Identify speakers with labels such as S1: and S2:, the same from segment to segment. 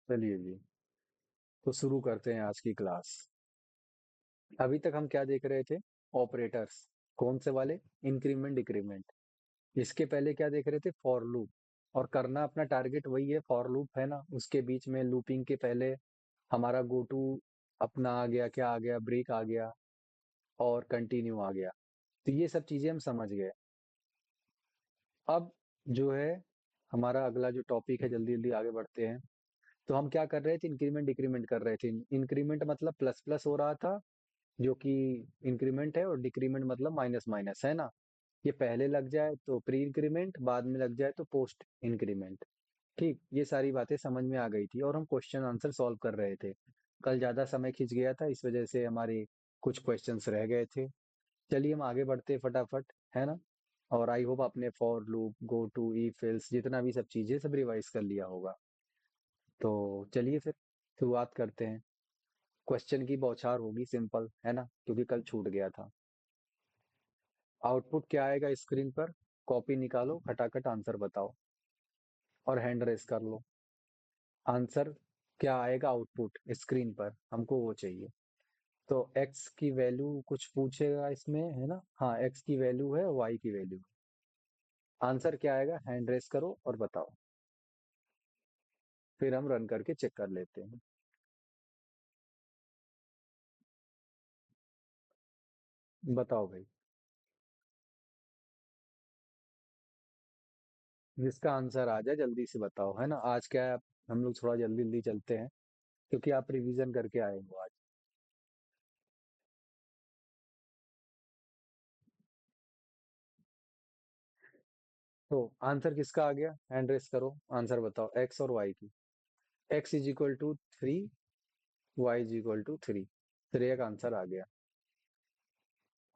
S1: चलिए जी, तो शुरू करते हैं आज की क्लास। अभी तक हम क्या देख रहे थे? ऑपरेटर्स। कौन से वाले? Increment decrement. इसके पहले क्या देख रहे थे? For loop. और करना अपना टारगेट वही है, फॉर लूप है ना, उसके बीच में लूपिंग के पहले हमारा गो टू अपना आ गया, क्या आ गया, ब्रेक आ गया और कंटिन्यू आ गया। तो ये सब चीजें हम समझ गए। अब जो है हमारा अगला जो टॉपिक है, जल्दी जल्दी आगे बढ़ते हैं। तो हम क्या कर रहे थे? इंक्रीमेंट डिक्रीमेंट कर रहे थे। इंक्रीमेंट मतलब प्लस प्लस हो रहा था, जो कि इंक्रीमेंट है, और डिक्रीमेंट मतलब माइनस माइनस है ना। ये पहले लग जाए तो प्री इंक्रीमेंट, बाद में लग जाए तो पोस्ट इंक्रीमेंट। ठीक, ये सारी बातें समझ में आ गई थी और हम क्वेश्चन आंसर सॉल्व कर रहे थे। कल ज्यादा समय खिंच गया था, इस वजह से हमारे कुछ क्वेश्चंस रह गए थे। चलिए हम आगे बढ़ते हैं फटाफट, है ना। और आई होप आपने for loop, go to, if else, जितना भी सब चीजें सब रिवाइज कर लिया होगा। तो चलिए फिर शुरुआत करते हैं। क्वेश्चन की बौछार होगी, सिंपल है ना, क्योंकि कल छूट गया था। आउटपुट क्या आएगा स्क्रीन पर? कॉपी निकालो, खटाखट आंसर बताओ और हैंड रेस कर लो। आंसर क्या आएगा? आउटपुट स्क्रीन पर हमको वो चाहिए। तो x की वैल्यू कुछ पूछेगा इसमें, है ना। हाँ, x की वैल्यू है, y की वैल्यू। आंसर क्या आएगा? हैंड रेस करो और बताओ, फिर हम रन करके चेक कर लेते हैं। बताओ भाई। जिसका आंसर आ जाए जल्दी से बताओ, है ना। आज क्या है, हम लोग थोड़ा जल्दी जल्दी चलते हैं, क्योंकि आप रिवीजन करके आए हो आज। तो आंसर किसका आ गया? हैंड रेस करो, आंसर बताओ एक्स और वाई की। X is equal to 3, y is equal to 3। Shreya का आंसर आ गया।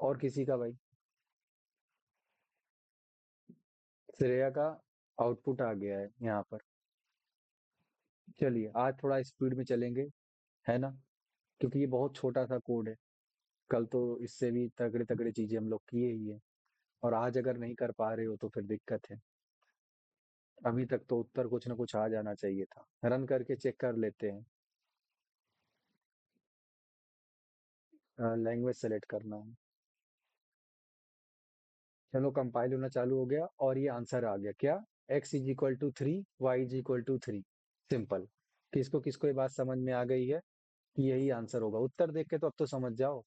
S1: और किसी का भाई? श्रेया का आउटपुट आ गया है यहाँ पर। चलिए आज थोड़ा स्पीड में चलेंगे, है ना, क्योंकि ये बहुत छोटा सा कोड है। कल तो इससे भी तगड़े तगड़े चीजें हम लोग किए ही है, और आज अगर नहीं कर पा रहे हो तो फिर दिक्कत है। अभी तक तो उत्तर कुछ ना कुछ आ जाना चाहिए था। रन करके चेक कर लेते हैं। लैंग्वेज सेलेक्ट करना है। चलो कंपाइल होना चालू हो गया और ये आंसर आ गया क्या? x is equal to 3, y is equal to 3। Simple. किसको किसको ये बात समझ में आ गई है कि यही आंसर होगा? उत्तर देख के तो अब तो समझ जाओ।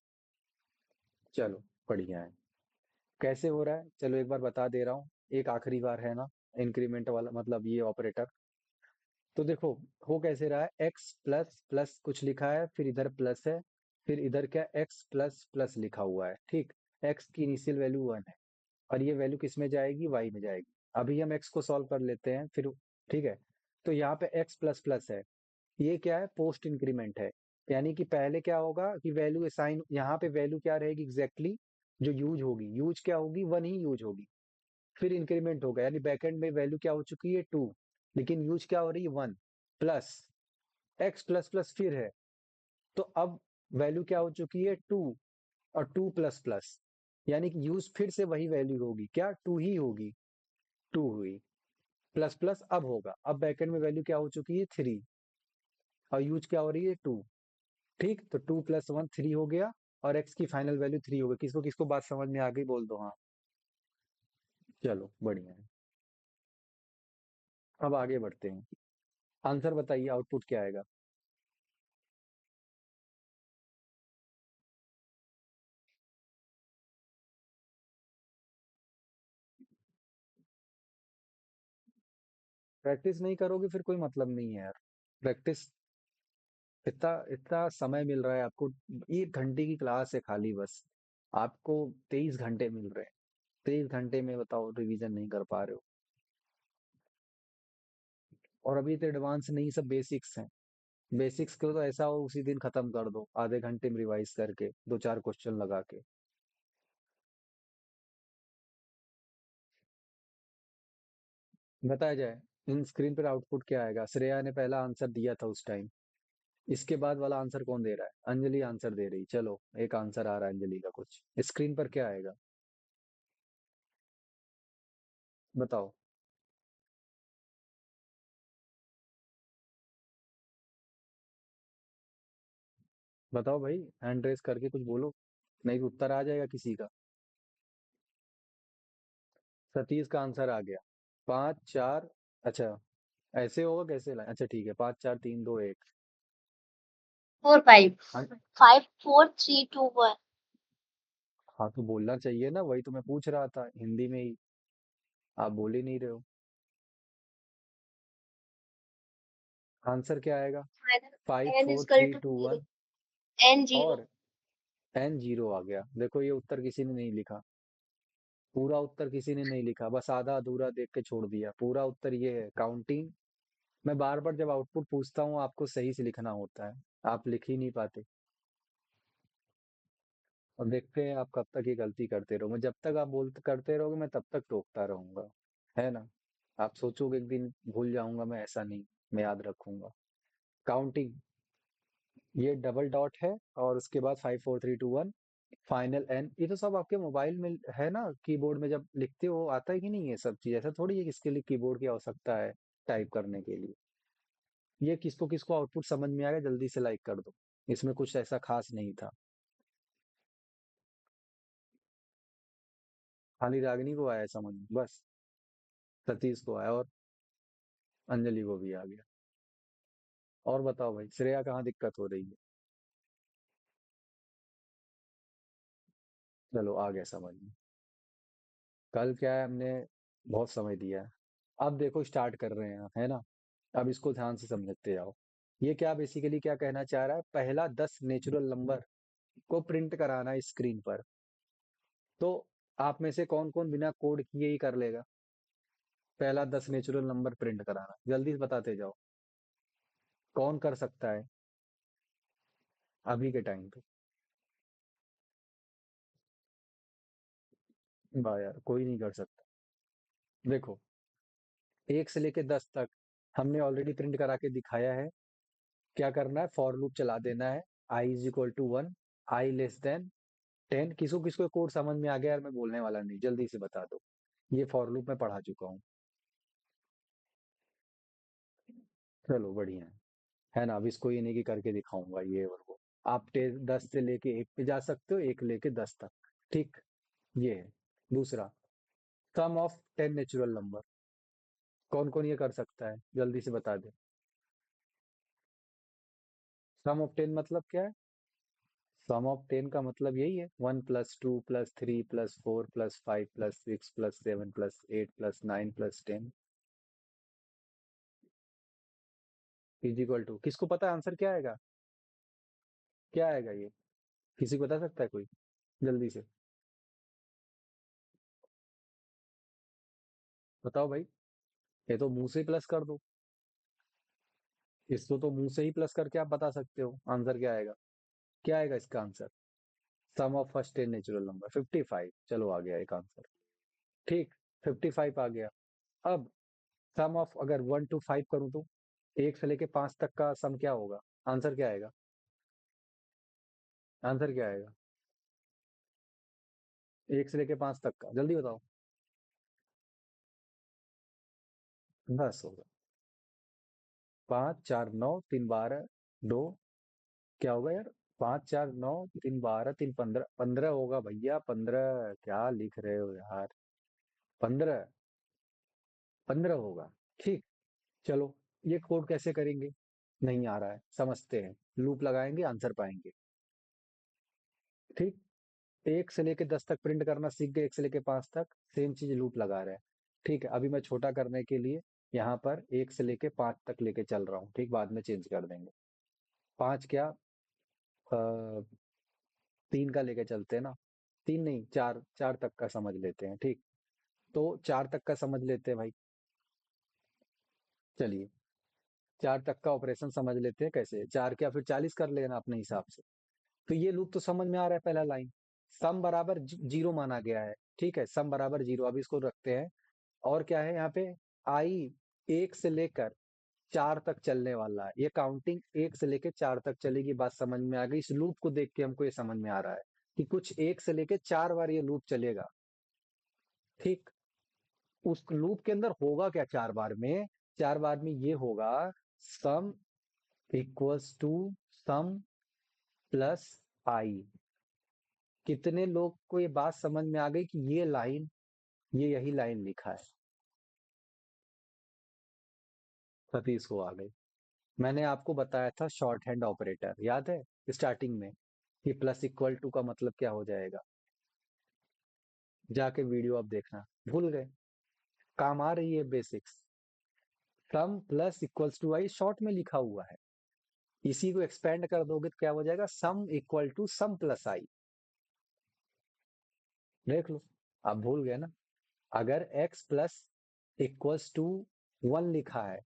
S1: चलो बढ़िया है। कैसे हो रहा है चलो एक बार बता दे रहा हूँ, एक आखिरी बार, है ना। इंक्रीमेंट वाला मतलब ये ऑपरेटर। तो देखो, हो कैसे रहा है, x प्लस प्लस कुछ लिखा है, फिर इधर प्लस है, फिर इधर क्या, x प्लस प्लस लिखा हुआ है, ठीक। x की इनिशियल वैल्यू 1 है, और ये वैल्यू किस में जाएगी? y में जाएगी। अभी हम x को सॉल्व कर लेते हैं फिर, ठीक है। तो यहाँ पे x प्लस प्लस है, ये क्या है? पोस्ट इंक्रीमेंट है। यानी कि पहले क्या होगा कि वैल्यू असाइन, यहाँ पे वैल्यू क्या रहेगी एग्जैक्टली जो यूज होगी, यूज क्या होगी? 1 ही यूज होगी। फिर इंक्रीमेंट होगा, यानी बैकएंड में वैल्यू क्या हो चुकी है? 2, लेकिन यूज क्या हो रही है? 1 प्लस एक्स प्लस प्लस फिर है। तो अब वैल्यू क्या हो चुकी है? 2, और 2 प्लस प्लस, यानी कि यूज फिर से वही वैल्यू होगी, क्या? 2 ही होगी। 2 हुई, प्लस प्लस अब होगा, अब बैकएंड में वैल्यू क्या हो चुकी है? 3, और यूज क्या हो रही है? 2। ठीक, तो 2 प्लस 1 3 हो गया, और एक्स की फाइनल वैल्यू 3 हो गई। किसको किसको बात समझ में आ गई बोल दो हाँ। चलो बढ़िया है। अब आगे बढ़ते हैं। आंसर बताइए, आउटपुट क्या आएगा? प्रैक्टिस नहीं करोगे फिर कोई मतलब नहीं है यार। प्रैक्टिस, इतना इतना समय मिल रहा है आपको, 1 घंटे की क्लास है खाली बस, आपको 23 घंटे मिल रहे हैं। 23 घंटे में बताओ रिवीजन नहीं कर पा रहे हो? और अभी तो एडवांस नहीं, सब बेसिक्स हैं। बेसिक्स को तो ऐसा हो उसी दिन खत्म कर दो, आधे घंटे में रिवाइज करके, दो चार क्वेश्चन लगा के। बताया जाए, इन स्क्रीन पर आउटपुट क्या आएगा? श्रेया ने पहला आंसर दिया था उस टाइम। इसके बाद वाला आंसर कौन दे रहा है? अंजलि आंसर दे रही। चलो एक आंसर आ रहा है अंजलि का, कुछ स्क्रीन पर क्या आएगा? बताओ। बताओ भाई, हैंड रेस करके कुछ बोलो, नहीं तो उत्तर आ जाएगा किसी का। सतीश का आंसर आ गया। 5 4। अच्छा, ऐसे होगा कैसे लाए? अच्छा ठीक है, 5 4 3 2 1।
S2: 4 5।
S1: हाँ।
S2: 5 4 3 2 1।
S1: हाँ तो बोलना चाहिए ना, वही तो मैं पूछ रहा था हिंदी में ही। आप बोल ही नहीं रहे हो। आंसर क्या आएगा? Five
S2: n
S1: four
S2: is equal
S1: three
S2: to
S1: two
S2: 0।
S1: One
S2: n 0।
S1: और एन जीरो आ गया। देखो ये उत्तर किसी ने नहीं लिखा, पूरा उत्तर किसी ने नहीं लिखा, बस आधा अधूरा देख के छोड़ दिया। पूरा उत्तर ये है, काउंटिंग। मैं बार बार जब आउटपुट पूछता हूँ आपको सही से लिखना होता है, आप लिख ही नहीं पाते। और देखते हैं आप कब तक ये गलती करते रहो। मैं जब तक आप बोलते करते रहोगे मैं तब तक टोकता रहूंगा, है ना? आप सोचोगे एक दिन भूल जाऊंगा, मैं ऐसा नहीं, मैं याद रखूंगा। काउंटिंग, ये डबल डॉट है और उसके बाद 5 4 3 2 1, फाइनल एन। ये तो सब आपके मोबाइल में है ना, कीबोर्ड में जब लिखते हो आता है कि नहीं? ये सब चीज ऐसा थोड़ी है कि इसके लिए कीबोर्ड की आवश्यकता है टाइप करने के लिए। ये किसको किसको आउटपुट समझ में आया जल्दी से लाइक कर दो। इसमें कुछ ऐसा खास नहीं था। खाली रागिनी को आया समझ में बस, सतीश को आया और अंजलि को भी आ गया। और बताओ भाई, श्रेया कहाँ दिक्कत हो रही है? चलो आ गया समझ में। कल क्या है, हमने बहुत समय दिया है। अब देखो स्टार्ट कर रहे हैं, है ना? अब इसको ध्यान से समझते जाओ। ये क्या बेसिकली क्या कहना चाह रहा है, पहला 10 नेचुरल नंबर को प्रिंट कराना है स्क्रीन पर। तो आप में से कौन कौन बिना कोड किए ही कर लेगा पहला 10 नेचुरल नंबर प्रिंट कराना? जल्दी से बताते जाओ, कौन कर सकता है अभी के टाइम पे? वाह यार, कोई नहीं कर सकता। देखो, 1 से लेके 10 तक हमने ऑलरेडी प्रिंट करा के दिखाया है। क्या करना है, फॉर लूप चला देना है। i = 1, i <10। किसको किसको कोड समझ में आ गया यार? मैं बोलने वाला नहीं, जल्दी से बता दो। ये फॉर लूप मैं पढ़ा चुका हूँ। चलो बढ़िया है ना? अब इसको ये नहीं कि करके दिखाऊंगा ये और वो। आप 10 से लेके 1 पे जा सकते हो, 1 लेके 10 तक। ठीक, ये है। दूसरा, सम ऑफ 10 नेचुरल नंबर। कौन कौन ये कर सकता है जल्दी से बता दे। सम ऑफ 10 मतलब क्या है? सम ऑफ 10 का मतलब यही है, 1 + 2 + 3 + 4 + 5 + 6 + 7 + 8 + 9 + 10 इज इक्वल टू, किसको पता है आंसर क्या आएगा? क्या आएगा ये? किसी को बता सकता है कोई? जल्दी से बताओ भाई। ये तो मुंह से ही प्लस कर दो, इसको तो मुंह से ही प्लस करके आप बता सकते हो आंसर क्या आएगा। क्या आएगा इसका answer? Sum of first 10 natural number 55। चलो आ गया एक आंसर। ठीक, 55 आ गया। अब सम ऑफ अगर 1 to 5 करूं तो 1 से लेके 5 तक का सम क्या होगा? आंसर क्या आएगा? आंसर क्या आएगा 1 से लेके 5 तक का? जल्दी बताओ। 10 होगा। 5 4 9 3 12 2। क्या होगा यार? 5 4 9 3 12 3 15, 15 होगा भैया, 15। क्या लिख रहे हो यार? 15, 15 होगा। ठीक, चलो ये कोड कैसे करेंगे? नहीं आ रहा है, समझते हैं। लूप लगाएंगे, आंसर पाएंगे। ठीक, 1 से लेके 10 तक प्रिंट करना सीख गए, 1 से लेके 5 तक सेम चीज लूप लगा रहे हैं। ठीक है, अभी मैं छोटा करने के लिए यहाँ पर 1 से लेके 5 तक लेके चल रहा हूँ। ठीक, बाद में चेंज कर देंगे। 5 क्या, 3 का लेके चलते हैं ना। 3 नहीं, 4, 4 तक का समझ लेते हैं। ठीक, तो 4 तक का समझ लेते हैं भाई। चलिए 4 तक का ऑपरेशन समझ लेते हैं कैसे। 4 क्या, फिर 40 कर लेना अपने हिसाब से। तो ये लूप तो समझ में आ रहा है। पहला लाइन, सम बराबर 0 माना गया है। ठीक है, सम बराबर 0, अब इसको रखते हैं। और क्या है यहाँ पे? आई 1 से लेकर 4 तक चलने वाला है। ये काउंटिंग 1 से लेके 4 तक चलेगी, बात समझ में आ गई? इस लूप को देख के हमको ये समझ में आ रहा है कि कुछ 1 से लेके 4 बार ये लूप चलेगा। ठीक, उस लूप के अंदर होगा क्या 4 बार में? 4 बार में ये होगा, sum equals to sum plus I. कितने लोग को ये बात समझ में आ गई कि ये लाइन, ये यही लाइन लिखा है? सतीश को आ गई। मैंने आपको बताया था शॉर्ट हैंड ऑपरेटर, याद है स्टार्टिंग में, कि प्लस इक्वल टू का मतलब क्या हो जाएगा? जाके वीडियो अब देखना। भूल गए? काम आ रही है basics. Sum plus equals to i short में लिखा हुआ है, इसी को एक्सपेंड कर दोगे तो क्या हो जाएगा? Sum equal to sum plus I. देख लो, आप भूल गए ना? अगर x प्लस इक्वल्स टू 1 लिखा है,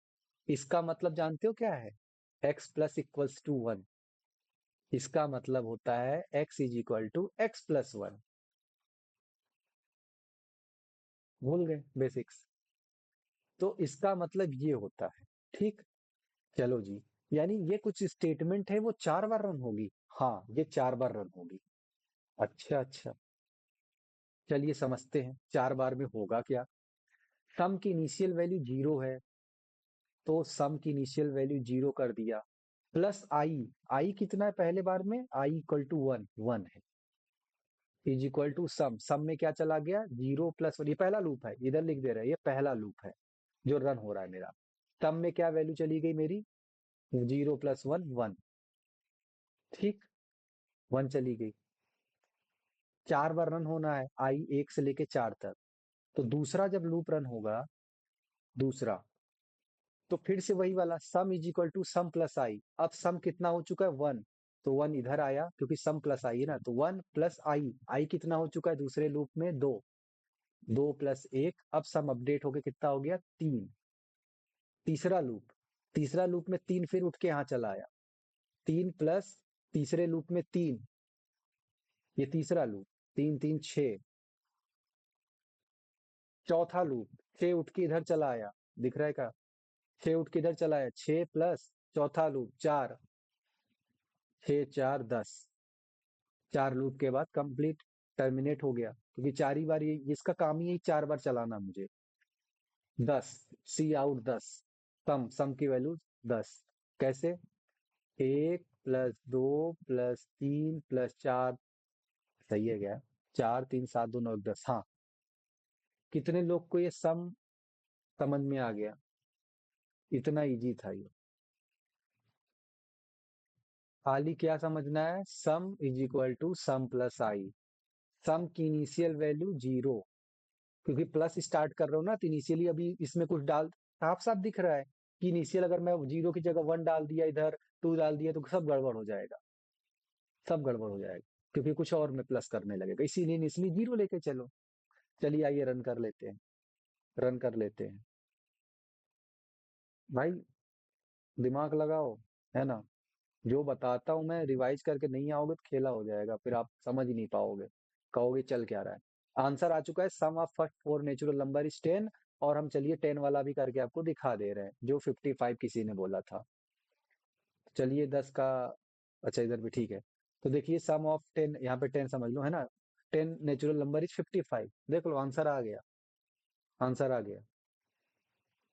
S1: इसका मतलब जानते हो क्या है? x प्लस इक्वल्स टू 1, इसका मतलब होता है x is equal to x plus 1। भूल गए बेसिक्स? तो इसका मतलब ये होता है। ठीक, चलो जी। यानी ये कुछ स्टेटमेंट है वो 4 बार रन होगी। हाँ, ये 4 बार रन होगी। अच्छा अच्छा, चलिए समझते हैं 4 बार में होगा क्या। सम की इनिशियल वैल्यू 0 है, तो सम की इनिशियल वैल्यू 0 कर दिया, प्लस आई। आई कितना है पहले बार में? आई इक्वल टू 1, 1 है। इज इक्वल टू सम, सम में क्या चला गया? 0 प्लस 1। ये पहला लूप है, इधर लिख दे रहे हैं, ये पहला लूप है जो रन हो रहा है मेरा। सम में क्या वैल्यू चली गई मेरी? 0 प्लस 1, 1। ठीक, 1 चली गई। 4 बार रन होना है, आई 1 से लेके 4 तक। तो दूसरा जब लूप रन होगा, दूसरा, तो फिर से वही वाला sum is equal to sum plus I. अब सम कितना हो चुका है? 1। तो 1 इधर आया क्योंकि सम प्लस आई है ना, तो 1 प्लस आई। आई कितना हो चुका है दूसरे लूप में? 2। 2 प्लस 1, अब सम अपडेट होके कितना हो गया? 3। तीसरा लूप, तीसरा लूप में 3 फिर उठ के यहाँ चला आया। 3 प्लस तीसरे लूप में 3, ये तीसरा लूप, 3 3 6। चौथा लूप, 6 उठ के इधर चला आया, दिख रहा है क्या? 6 उठ के इधर चला आया, 6 प्लस चौथा लूप 4, 6 4 10। 4 लूप के बाद कंप्लीट, टर्मिनेट हो गया, क्योंकि 4 ही बार ये इसका काम ही है 4 बार चलाना मुझे। 10, सी आउट 10। सम की वैल्यू 10। कैसे? 1 प्लस 2 प्लस 3 प्लस 4, सही है क्या? 4 3 7 2 9 10। हाँ, कितने लोग को ये सम समझ में आ गया? इतना इजी था ये। खाली क्या समझना है? Sum is equal to sum plus I. Sum की इनिशियल वैल्यू 0, क्योंकि प्लस स्टार्ट कर रहा हूँ ना, तो इनिशियली अभी इसमें कुछ डाल, साफ साफ दिख रहा है कि इनिशियल अगर मैं 0 की जगह 1 डाल दिया, इधर 2 डाल दिया, तो सब गड़बड़ हो जाएगा, सब गड़बड़ हो जाएगा, क्योंकि कुछ और में प्लस करने लगेगा, इसीलिए इनिशियली 0 लेके चलो। चलिए आइए रन कर लेते हैं, रन कर लेते हैं। भाई दिमाग लगाओ, है ना? जो बताता हूँ मैं, रिवाइज करके नहीं आओगे तो खेला हो जाएगा, फिर आप समझ ही नहीं पाओगे, कहोगे चल क्या रहा है। आंसर आ चुका है, sum of first 4 natural number is 10। और हम चलिए 10 वाला भी करके आपको दिखा दे रहे हैं, जो 55 किसी ने बोला था। चलिए 10 का, अच्छा इधर भी ठीक है। तो देखिए सम ऑफ 10, यहाँ पे 10 समझ लो, है ना? 10 नेचुरल नंबर इज 55। देख लो आंसर आ गया, आंसर आ गया।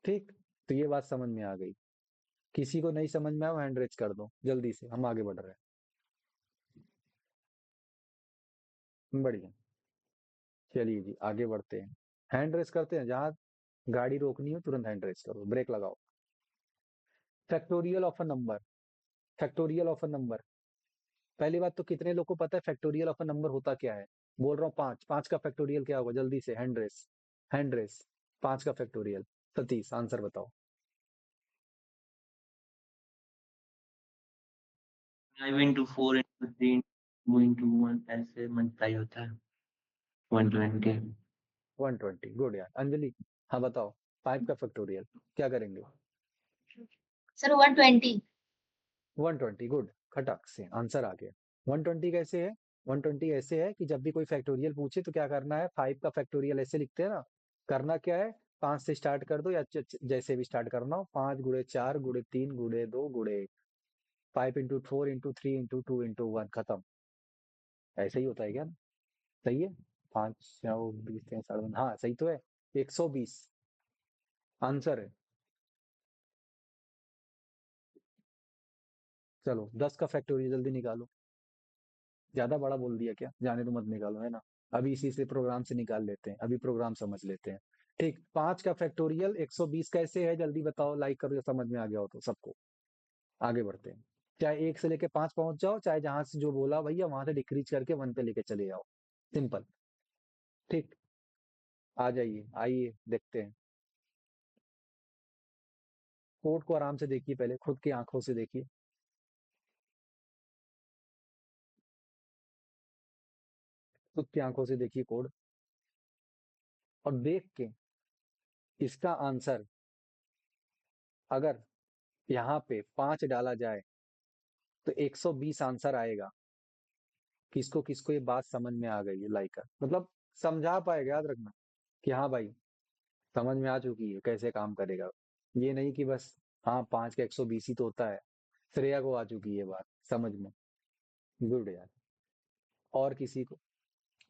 S1: ठीक, तो ये बात समझ में आ गई। किसी को नहीं समझ में आया हैंड रेज कर दो जल्दी से, हम आगे बढ़ रहे हैं। बढ़िया, चलिए जी आगे बढ़ते हैं। हैंड रेस करते हैं, जहां गाड़ी रोकनी हो तुरंत हैंड रेस करो, ब्रेक लगाओ। Factorial of a number, factorial of a number. पहली बात तो कितने लोग को पता है फैक्टोरियल ऑफ अ नंबर होता क्या है? बोल रहा हूँ 5, 5 का फैक्टोरियल क्या होगा? जल्दी से हैंड रेस, हैंड रेस। 5 का फैक्टोरियल, सतीश आंसर बताओ।
S3: 5 इंटू 4 इंटू 3 2 इंटू 1 ऐसे मल्टीप्लाई होता है 120।
S1: 120, गुड यार। अंजलि, हाँ बताओ, 5 का फैक्टोरियल क्या करेंगे?
S2: सर 120।
S1: 120, गुड। खटक से आंसर आ गया। 120 कैसे है? 120 ऐसे है कि जब भी कोई फैक्टोरियल पूछे तो क्या करना है? 5 का फैक्टोरियल ऐसे लिखते हैं ना। करना क्या है? 5 से स्टार्ट कर दो, या जैसे भी स्टार्ट करना हो। 5 गुड़े 4 गुड़े 3 गुड़े 2 गुड़े 5 इंटू 4 इंटू 3 इंटू 2 इंटू 1, खत्म। ऐसे ही होता है क्या? सही है? 5 9 20 3 हाँ सही तो है। 120 आंसर है। चलो 10 का फैक्टोरियल जल्दी निकालो। ज्यादा बड़ा बोल दिया क्या? जाने तो मत निकालो, है ना। अभी इसी से प्रोग्राम से निकाल लेते हैं, अभी प्रोग्राम समझ लेते हैं। ठीक, 5 का फैक्टोरियल 120 कैसे है, जल्दी बताओ, लाइक करो, जो समझ में आ गया हो तो सबको। आगे बढ़ते हैं। चाहे 1 से लेके 5 पहुंच जाओ, चाहे जहां से जो बोला भैया वहां से डिक्रीज करके 1 पे लेके चले जाओ। सिंपल। ठीक, आ जाइए, आइए देखते हैं। कोड को आराम से देखिए, पहले खुद की आंखों से देखिए। खुद की आंखों से देखिए कोड, और देख के इसका आंसर, अगर यहाँ पे 5 डाला जाए तो 120 आंसर आएगा। किसको किसको ये बात समझ में आ गई है, लाइक मतलब समझा पाएगा, याद रखना कि हाँ भाई समझ में आ चुकी है कैसे काम करेगा। ये नहीं कि बस हाँ 5 का 120 ही तो होता है। श्रेया को आ चुकी है बात समझ में। गुड यार। और किसी को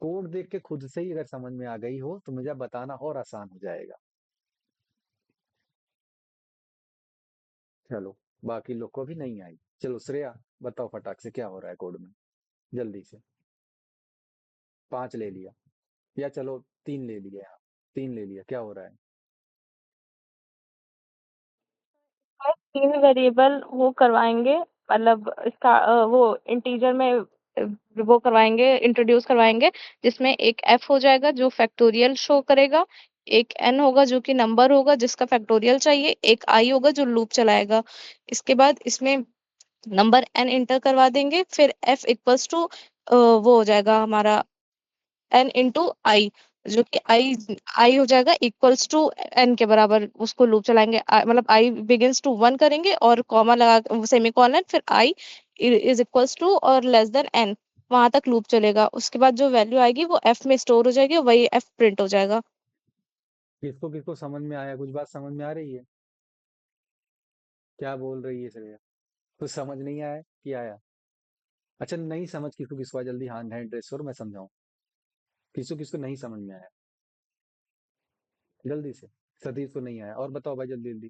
S1: कोड देख के खुद से ही अगर समझ में आ गई हो तो मुझे बताना और आसान हो जाएगा। चलो, बाकी लोग को भी नहीं आई। चलो श्रेया, बताओ फटाक से क्या हो रहा है कोड में, जल्दी से। 5 ले लिया, या चलो 3 ले लिया, यहाँ 3 ले लिया, क्या हो रहा है?
S4: और 3 वेरिएबल वो करवाएँगे, मतलब इसका वो इंटीजर में वो करवाएँगे, इंट्रोड्यूस करवाएँगे, जिसमें एक f हो जाएगा जो फैक्टोरियल शो करेगा, एक n होगा जो कि नंबर होगा जिसका फैक्टोरियल चाहिए, एक i होगा जो लूप चलाएगा। इसके बाद इसमें नंबर n एंटर करवा देंगे, फिर f इक्वल्स टू वो हो जाएगा हमारा n इंटू आई, जो कि आई हो जाएगा इक्वल्स टू n के बराबर, उसको लूप चलाएंगे। मतलब आई बिगिंस टू 1 करेंगे और कॉमा लगा सेमीकोलन, फिर आई इज इक्वल्स टू और लेस देन n, वहां तक लूप चलेगा। उसके बाद जो वैल्यू आएगी वो f में स्टोर हो जाएगी, वही f प्रिंट हो जाएगा।
S1: किसको किसको समझ में आया, कुछ बात समझ में आ रही है? क्या बोल रही है श्रेया? कुछ समझ नहीं आया कि आया? अच्छा, नहीं समझ किसको किसको आया, जल्दी हैंड हैंड रेस करो, मैं समझाऊं। किसको किसको नहीं समझ में आया, जल्दी से। सतीश को नहीं आया, और बताओ भाई जल्दी जल्दी।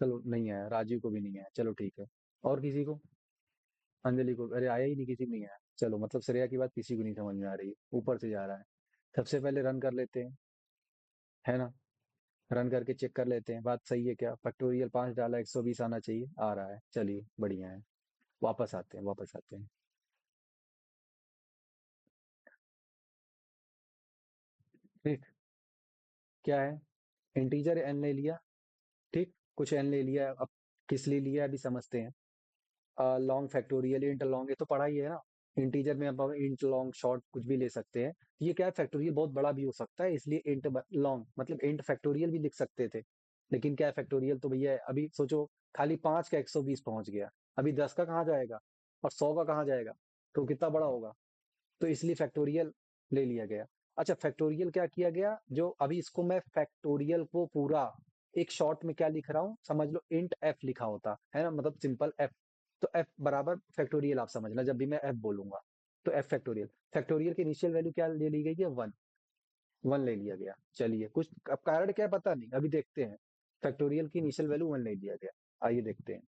S1: चलो नहीं आया, राजीव को भी नहीं आया, चलो ठीक है। और किसी को? अंजलि को, अरे आया ही नहीं, किसी को नहीं आया। चलो मतलब श्रेया की बात किसी को नहीं समझ में आ रही है, ऊपर से जा रहा है। सबसे पहले रन कर लेते हैं, है ना। रन करके चेक कर लेते हैं बात सही है क्या। फैक्टोरियल 5 डाला, 120 आना चाहिए, आ रहा है, चलिए बढ़िया है। वापस आते हैं, वापस आते हैं। ठीक, क्या है, इंटीजर एन ले लिया। ठीक, कुछ एन ले लिया, अब किस लिए लिया अभी समझते हैं। लॉन्ग फैक्टोरियल, इंट लॉन्ग, ये तो पढ़ा ही है ना। इंटीजर में अब इंट लॉन्ग शॉर्ट कुछ भी ले सकते हैं। ये क्या है, फैक्टोरियल बहुत बड़ा भी हो सकता है, इसलिए इंट लॉन्ग मतलब इंट फैक्टोरियल भी लिख सकते थे। लेकिन क्या है, फैक्टोरियल तो भैया अभी सोचो, खाली 5 का 120 पहुंच गया, अभी 10 का कहाँ जाएगा, और 100 का कहाँ जाएगा, तो कितना बड़ा होगा। तो इसलिए फैक्टोरियल ले लिया गया। अच्छा, फैक्टोरियल क्या किया गया, जो अभी इसको मैं फैक्टोरियल को पूरा एक शॉर्ट में क्या लिख रहा हूँ, समझ लो इंट एफ लिखा होता है ना, मतलब सिंपल एफ। तो एफ बराबर फैक्टोरियल, आप समझना जब भी मैं एफ बोलूंगा। तो एफ फैक्टोरियल, फैक्टोरियल की इनिशियल वैल्यू क्या ले ली गई है, 1। 1 ले लिया गया, चलिए कुछ अब कारण क्या है पता नहीं, अभी देखते हैं। फैक्टोरियल की इनिशियल वैल्यू 1 ले लिया गया, आइए देखते हैं।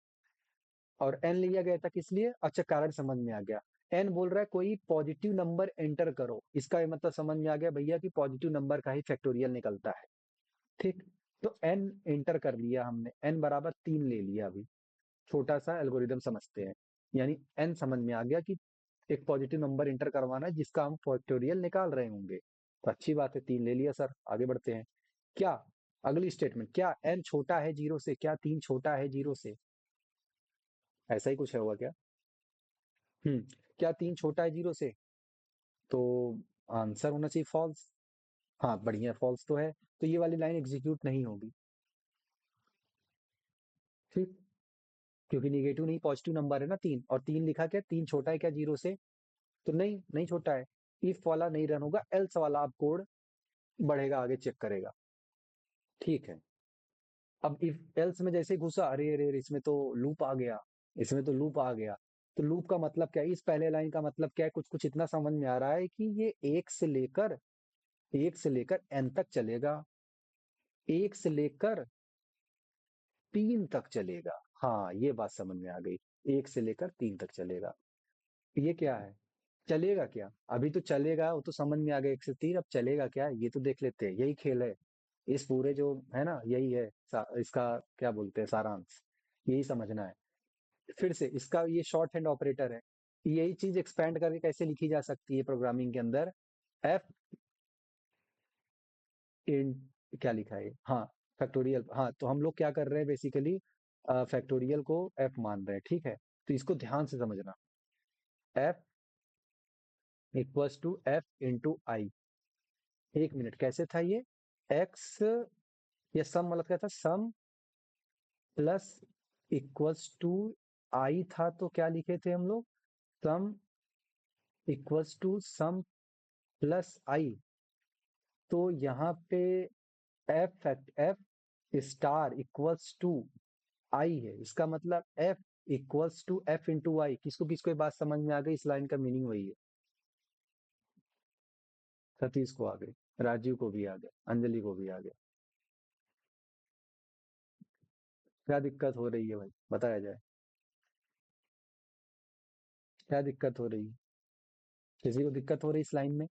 S1: और एन लिया गया था किस लिए, अच्छा कारण समझ में आ गया। एन बोल रहा है कोई पॉजिटिव नंबर एंटर करो, इसका ये मतलब समझ में आ गया भैया कि पॉजिटिव नंबर का ही फैक्टोरियल निकलता है। ठीक, तो एन एंटर कर लिया हमने, एन बराबर 3 ले लिया अभी। छोटा सा एल्गोरिदम समझते हैं, यानी एन समझ में आ गया कि एक पॉजिटिव नंबर एंटर करवाना है जिसका हम फैक्टोरियल निकाल रहे होंगे। तो अच्छी बात है, 3 ले लिया सर, आगे बढ़ते हैं। क्या, अगली स्टेटमेंट, क्या एन छोटा है 0 से, क्या 3 छोटा है 0 से, ऐसा ही कुछ है होगा क्या। हम्म, क्या 3 छोटा है 0 से, तो आंसर होना चाहिए फॉल्स। हाँ बढ़िया, फॉल्स तो है, तो ये वाली लाइन एग्जीक्यूट नहीं होगी। ठीक, क्योंकि निगेटिव नहीं पॉजिटिव नंबर है ना 3, और 3 लिखा क्या, 3 छोटा है क्या 0 से, तो नहीं, नहीं छोटा है। इफ वाला नहीं रन होगा, एल्स वाला आप कोड बढ़ेगा, आगे चेक करेगा। ठीक है, अब इफ एल्स में जैसे घुसा, अरे अरे अरे, इसमें तो लूप आ गया, इसमें तो लूप आ गया। तो लूप का मतलब क्या है, इस पहले लाइन का मतलब क्या है, कुछ कुछ इतना समझ में आ रहा है कि ये एक से लेकर एन तक चलेगा, एक से लेकर 3 तक चलेगा। हाँ, ये बात समझ में आ गई, 1 से लेकर 3 तक चलेगा। ये क्या है, चलेगा क्या? अभी तो चलेगा, वो तो समझ में आ गया 1 से 3, अब चलेगा क्या ये तो देख लेते हैं। यही खेल है। इस पूरे जो है ना, यही है इसका क्या बोलते हैं सारांश, यही समझना है। फिर से इसका ये शॉर्ट हैंड ऑपरेटर है। यही चीज एक्सपेंड करके कैसे लिखी जा सकती है प्रोग्रामिंग के अंदर? एफ इन क्या लिखा है, हाँ फैक्टोरियल। हाँ तो हम लोग क्या कर रहे हैं बेसिकली, फैक्टोरियल को एफ मान रहे हैं, ठीक है। तो इसको ध्यान से समझना। F equals to F into I. एक मिनट, कैसे था ये? एक्स, ये सम मतलब क्या था? Sum plus equals to I था, तो क्या लिखे थे हम लोग? Sum equals to sum plus I. तो यहाँ पे F star equals to I है, इसका मतलब F equals to F into I. किसको किसको ये बात समझ में आ गई? इस लाइन का मीनिंग वही है। सतीश को आ गई, राजीव को भी आ गया, अंजलि को भी आ गया। क्या दिक्कत हो रही है भाई, बताया जाए। क्या दिक्कत हो रही है? किसी को दिक्कत हो रही है इस लाइन में?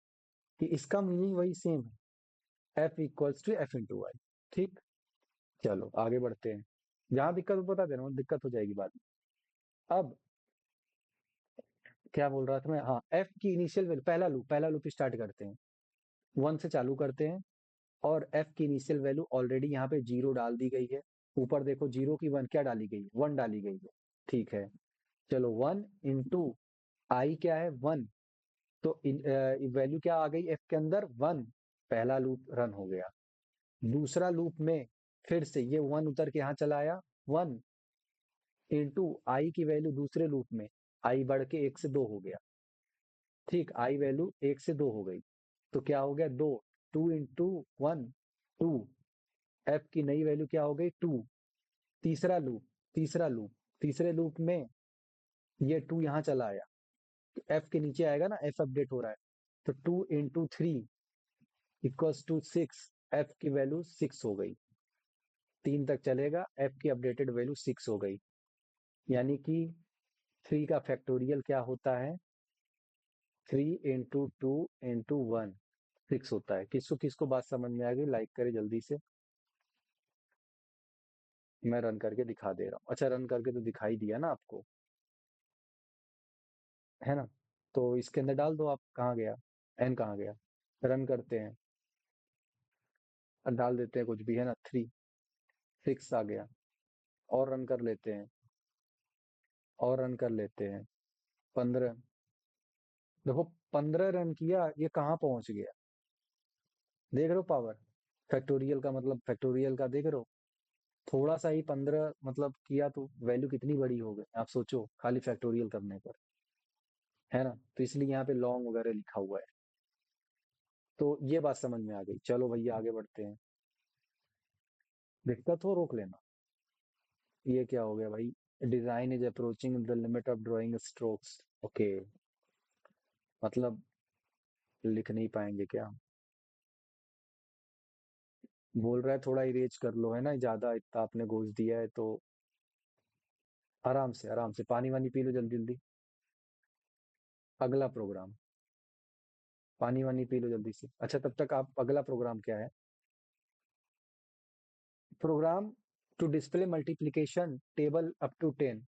S1: कि इसका मीनिंग वही सेम है, F equals to F into I. ठीक, चलो आगे बढ़ते हैं। जहां दिक्कत हो बता दे रहा हूँ, दिक्कत हो जाएगी बाद में। अब क्या बोल रहा था मैं? हाँ, एफ की इनिशियल वैल्यू, पहला लूप स्टार्ट करते हैं, 1 से चालू करते हैं। और एफ की इनिशियल वैल्यू ऑलरेडी यहाँ पे 0 डाल दी गई है। ऊपर देखो 0 की 1 क्या डाली गई है? 1 डाली गई है। ठीक है, चलो 1 इंटू आई क्या है? 1। तो वैल्यू क्या आ गई एफ के अंदर? 1। पहला लूप रन हो गया। दूसरा लूप में फिर से ये 1 उतर के यहाँ चला आया। 1 इंटू आई की वैल्यू दूसरे लूप में, आई बढ़ के 1 से 2 हो गया। ठीक, आई वैल्यू 1 से 2 हो गई, तो क्या हो गया? 2। 2 इंटू 1, 2। एफ की नई वैल्यू क्या हो गई? 2। तीसरा लूप तीसरे लूप में ये 2 यहाँ चला आया, एफ के नीचे आएगा ना, एफ अपडेट हो रहा है। तो 2 इंटू 3 इक्वल्स टू 6। एफ की वैल्यू 6 हो गई। 3 तक चलेगा, एफ की अपडेटेड वैल्यू 6 हो गई। यानी कि 3 का फैक्टोरियल क्या होता है? 3 इंटू 2 इंटू 1, 6 होता है। किसको किसको बात समझ में आ गई? लाइक करे जल्दी से। मैं रन करके दिखा दे रहा हूँ। अच्छा, रन करके तो दिखाई दिया ना आपको, है ना? तो इसके अंदर डाल दो आप। कहाँ गया एन, कहाँ गया? रन करते हैं और डाल देते हैं कुछ भी, है ना? 3, 6 आ गया। और रन कर लेते हैं, और रन कर लेते हैं। 15। देखो 15 रन किया, ये कहाँ पहुंच गया? देख रहे हो पावर? फैक्टोरियल का मतलब, फैक्टोरियल का देख रहे हो? थोड़ा सा ही 15 मतलब किया तो वैल्यू कितनी बड़ी हो गई, आप सोचो, खाली फैक्टोरियल करने पर, है ना? तो इसलिए यहाँ पे लॉन्ग वगैरह लिखा हुआ है। तो ये बात समझ में आ गई। चलो भैया आगे बढ़ते हैं। दिक्कत हो रोक लेना। ये क्या हो गया भाई? Design is approaching the limit of drawing strokes. Okay, मतलब लिख नहीं पाएंगे क्या? बोल रहा है थोड़ा इरेज कर लो, है ना? ज्यादा इतना आपने घोष दिया है तो आराम से आराम से पानी वानी पी लो जल्दी जल्दी। अगला प्रोग्राम, पानी वानी पी लो जल्दी से। अच्छा, तब तक आप, अगला प्रोग्राम क्या है? Program to display multiplication table up to 10।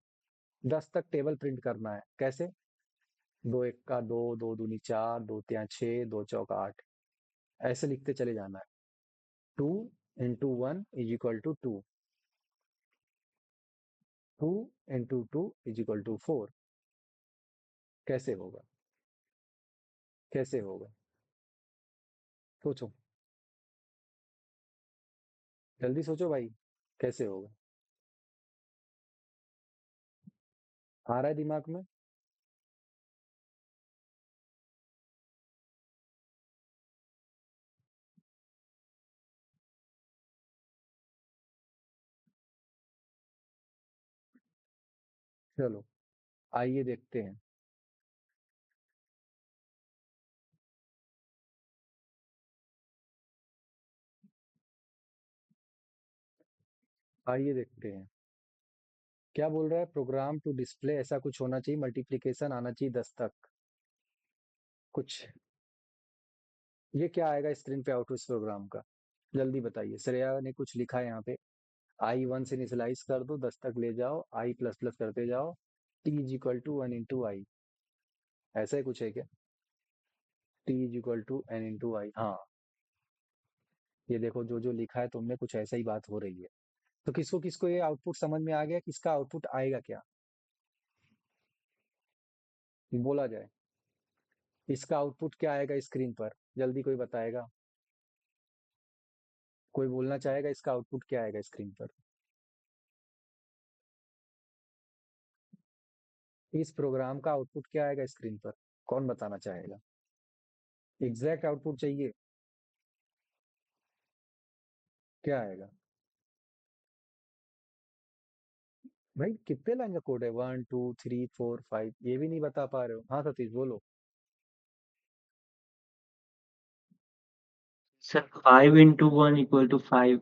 S1: 10 तक टेबल प्रिंट करना है। कैसे? 2 एक का 2, 2 दूनी 4, 2 तिया 6, 2 चौका 8, ऐसे लिखते चले जाना है। 2 into 1 is equal to 2, 2 into 2 is equal to 4। कैसे होगा? कैसे होगा? सोचो, जल्दी सोचो भाई, कैसे होगा? आ रहा है दिमाग में? चलो आइए देखते हैं। आइए देखते हैं क्या बोल रहा है। प्रोग्राम टू डिस्प्ले ऐसा कुछ होना चाहिए, मल्टीप्लिकेशन आना चाहिए 10 तक। कुछ ये क्या आएगा स्क्रीन पे आउटपुट इस प्रोग्राम का? जल्दी बताइए। श्रेया ने कुछ लिखा है यहाँ पे, i1 से इनिशियलाइज कर दो, 10 तक ले जाओ, i प्लस प्लस करते जाओ, t is equal to 1 into i। ऐसा ही कुछ है क्या? t is equal to n into i। हाँ, ये देखो जो जो लिखा है तुमने, कुछ ऐसा ही बात हो रही है। तो किसको किसको ये आउटपुट समझ में आ गया? किसका आउटपुट आएगा क्या? बोला जाए, इसका आउटपुट क्या आएगा स्क्रीन पर? जल्दी कोई बताएगा? कोई बोलना चाहेगा इसका आउटपुट क्या आएगा स्क्रीन पर? इस प्रोग्राम का आउटपुट क्या आएगा स्क्रीन पर? कौन बताना चाहेगा? एग्जैक्ट आउटपुट चाहिए, क्या आएगा? भाई कितने लाइन का कोड है? 1 2 3 4 5, ये भी नहीं बता पा रहे हो? हाँ सतीश बोलो।
S3: सर 5 into 1 = 5,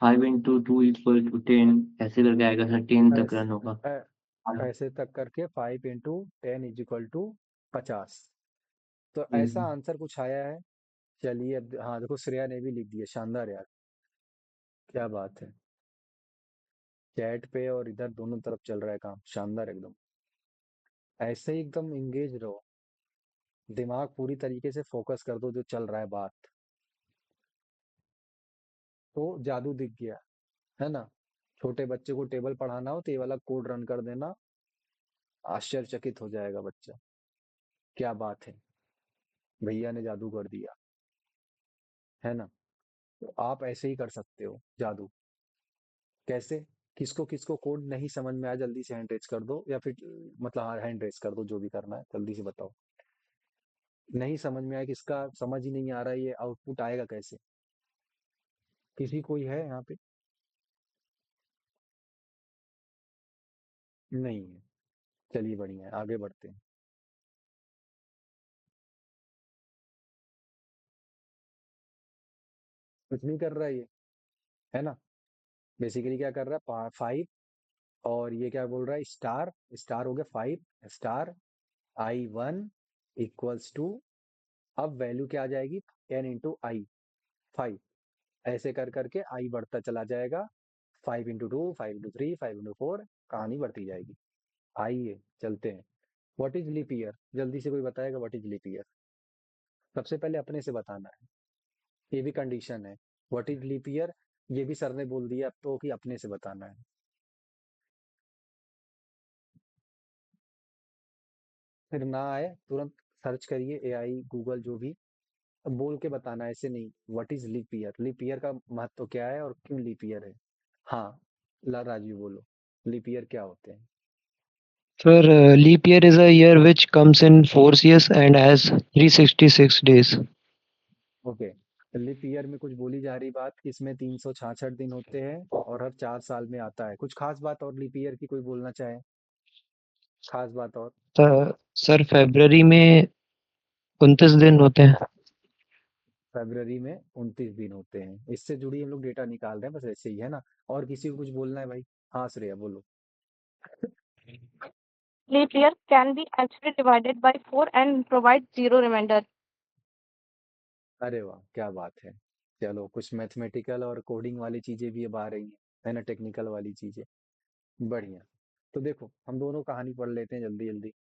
S3: 5 into 2 = 10, ऐसे करके आएगा सर, 10 तक
S1: ऐस,
S3: रन होगा।
S1: ऐ- ऐसे तक करके 5 into 10 = 50। तो ऐसा
S3: हम्म,
S1: आंसर कुछ आया है। चलिए अब, हाँ देखो श्रेया ने भी लिख दिया, शानदार यार, क्या बात है। चैट पे और इधर दोनों तरफ चल रहा है काम, शानदार एकदम। ऐसे ही एकदम इंगेज रहो, दिमाग पूरी तरीके से फोकस कर दो जो चल रहा है बात। तो जादू दिख गया, है ना? छोटे बच्चे को टेबल पढ़ाना हो तो ये वाला कोड रन कर देना, आश्चर्यचकित हो जाएगा बच्चा। क्या बात है, भैया ने जादू कर दिया, है ना? तो आप ऐसे ही कर सकते हो जादू। कैसे? किसको किसको कोड नहीं समझ में आया जल्दी से हैंड रेज कर दो, या फिर मतलब हाँ हैंड रेज कर दो, जो भी करना है जल्दी से बताओ। नहीं समझ में आया, किसका समझ ही नहीं आ रहा है ये आउटपुट आएगा कैसे? किसी कोई है यहाँ पे? नहीं है। चलिए बढ़िया है, आगे बढ़ते हैं। कुछ नहीं कर रहा है ये, है ना? बेसिकली क्या कर रहा है? 5, और ये क्या बोल रहा है? स्टार, स्टार हो गया 5 स्टार i1 = अब वैल्यू क्या आ जाएगी? 10 into i, 5। ऐसे कर करके आई बढ़ता चला जाएगा, 5 into 2, 5 into 3, 5 into 4, कहानी बढ़ती जाएगी। आइए चलते हैं। What is leap year? जल्दी से कोई बताएगा व्हाट इज लीप ईयर? सबसे पहले अपने से बताना है, ये भी कंडीशन है। व्हाट इज लीप ईयर, ये भी सर ने बोल दिया अब तो कि अपने से बताना है। फिर ना आए तुरंत सर्च करिए, एआई गूगल जो भी, अब बोल के बताना है, ऐसे नहीं। What is leap year, leap year का महत्व क्या है और क्यों लीप ईयर है? हाँ, ला राजू बोलो, लीप ईयर क्या होते हैं?
S5: Sir, leap year is a year which comes in 4 years and has 366 days.
S1: Okay, leap year में कुछ बोली जा रही बात कि इसमें 366 दिन होते हैं और हर 4 साल में आता है। कुछ खास बात और लीप ईयर की कोई बोलना चाहे? खास बात और?
S5: सर फरवरी में 29 दिन होते हैं।
S1: फरवरी में 29 दिन होते हैं, इससे जुड़ी हम लोग डेटा निकाल रहे हैं, बस ऐसे ही है ना? और किसी को कुछ बोलना है भाई? हाँ श्रेया बोलो।
S4: Leap year can be actually divided by 4 and provide 0 remainder.
S1: अरे वाह क्या बात है। चलो कुछ मैथमेटिकल और कोडिंग वाली चीजें भी अब आ रही हैं, है ना? टेक्निकल वाली चीजें, बढ़िया। तो देखो हम दोनों कहानी पढ़ लेते हैं जल्दी जल्दी,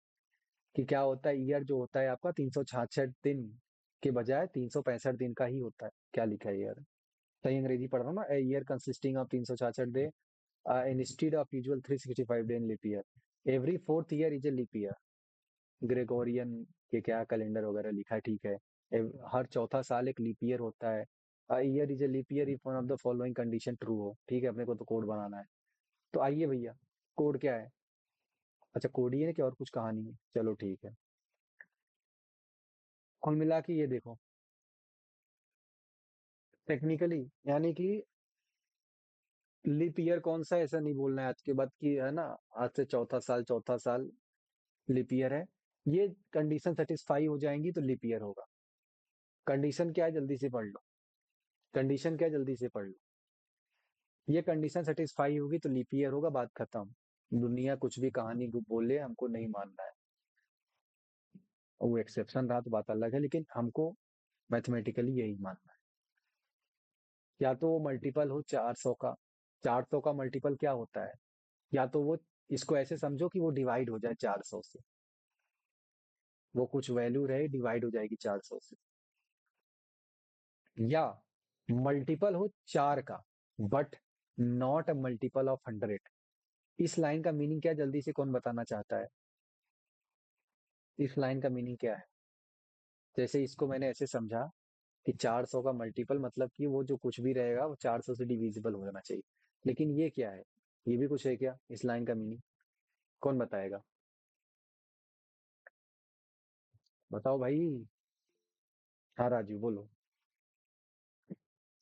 S1: कि क्या होता है। ईयर जो होता है आपका 366 दिन के बजाय 365 दिन का ही होता है। क्या लिखा है ईयर? सही अंग्रेजी पढ़ रहा हूँ ना? A year consisting of 366 day instead of usual 365 day in leap year, every fourth year is a leap year. Gregorian के क्या कैलेंडर वगैरह लिखा है, ठीक है। हर चौथा साल एक लीप ईयर होता है। Year is a leap year if one of the following condition true हो, ठीक है। अपने को तो कोड बनाना है। तो आइए भैया, कोड क्या है? अच्छा कोड ही है कि और कुछ कहानी है? चलो ठीक है। कुल मिला के ये देखो, टेक्निकली यानी कि लीप ईयर कौन सा है, ऐसा नहीं बोलना है आज के बाद की, है ना? आज से चौथा साल लीप ईयर है। ये कंडीशन सेटिस्फाई हो जाएंगी तो लीप ईयर होगा। कंडीशन क्या है जल्दी से पढ़ लो, कंडीशन क्या है जल्दी से पढ़ लो। ये कंडीशन सेटिस्फाई होगी तो लीप ईयर होगा, बात खत्म। दुनिया कुछ भी कहानी बोले, हमको नहीं मानना है। वो एक्सेप्शन रहा तो बात अलग है, लेकिन हमको मैथमेटिकली यही मानना है। या तो वो मल्टीपल हो 400 का। 400 का मल्टीपल क्या होता है? या तो वो, इसको ऐसे समझो कि वो डिवाइड हो जाए 400 से, वो कुछ वैल्यू रहे डिवाइड हो जाएगी 400 से। या मल्टीपल हो 4 का, but not a multiple of 100। इस लाइन का मीनिंग क्या है, जल्दी से कौन बताना चाहता है? इस लाइन का मीनिंग क्या है? जैसे इसको मैंने ऐसे समझा कि 400 का मल्टीपल मतलब कि वो जो कुछ भी रहेगा वो 400 से डिविजिबल हो जाना चाहिए। लेकिन ये क्या है? ये भी कुछ है क्या इस लाइन का मीनिंग? कौन बताएगा? बताओ भाई। हाँ राजू बोलो।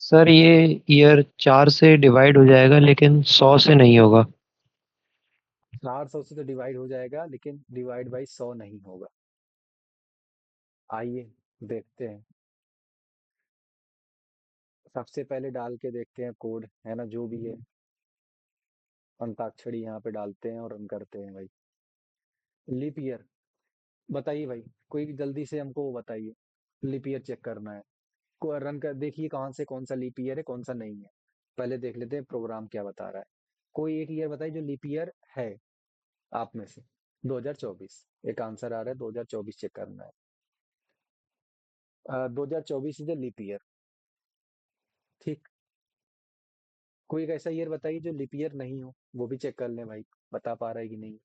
S5: सर ये ईयर 4 से डिवाइड हो जाएगा लेकिन 100 से नहीं होगा।
S1: 400 से तो डिवाइड हो जाएगा, लेकिन डिवाइड बाई 100 नहीं होगा। आइए देखते हैं। सबसे पहले डाल के देखते हैं कोड, है ना, जो भी है। अंताक्षरी यहाँ पे डालते हैं और रन करते हैं भाई। लीप ईयर बताइए भाई, कोई जल्दी से हमको वो बताइए। लीप ईयर चेक करना है। को रन कर देखिए कौन से, कौन सा लीप ईयर है कौन सा नहीं है। पहले देख लेते हैं प्रोग्राम क्या बता रहा है। कोई एक ईयर बताइए जो लीप ईयर है आप में से। 2024 एक आंसर आ रहा है, 2024 चेक करना है। 2024 इज लीप ईयर। ठीक। कोई एक ऐसा ईयर बताइए जो लीप ईयर नहीं हो, वो भी चेक कर लें भाई, बता पा रहा है कि नहीं।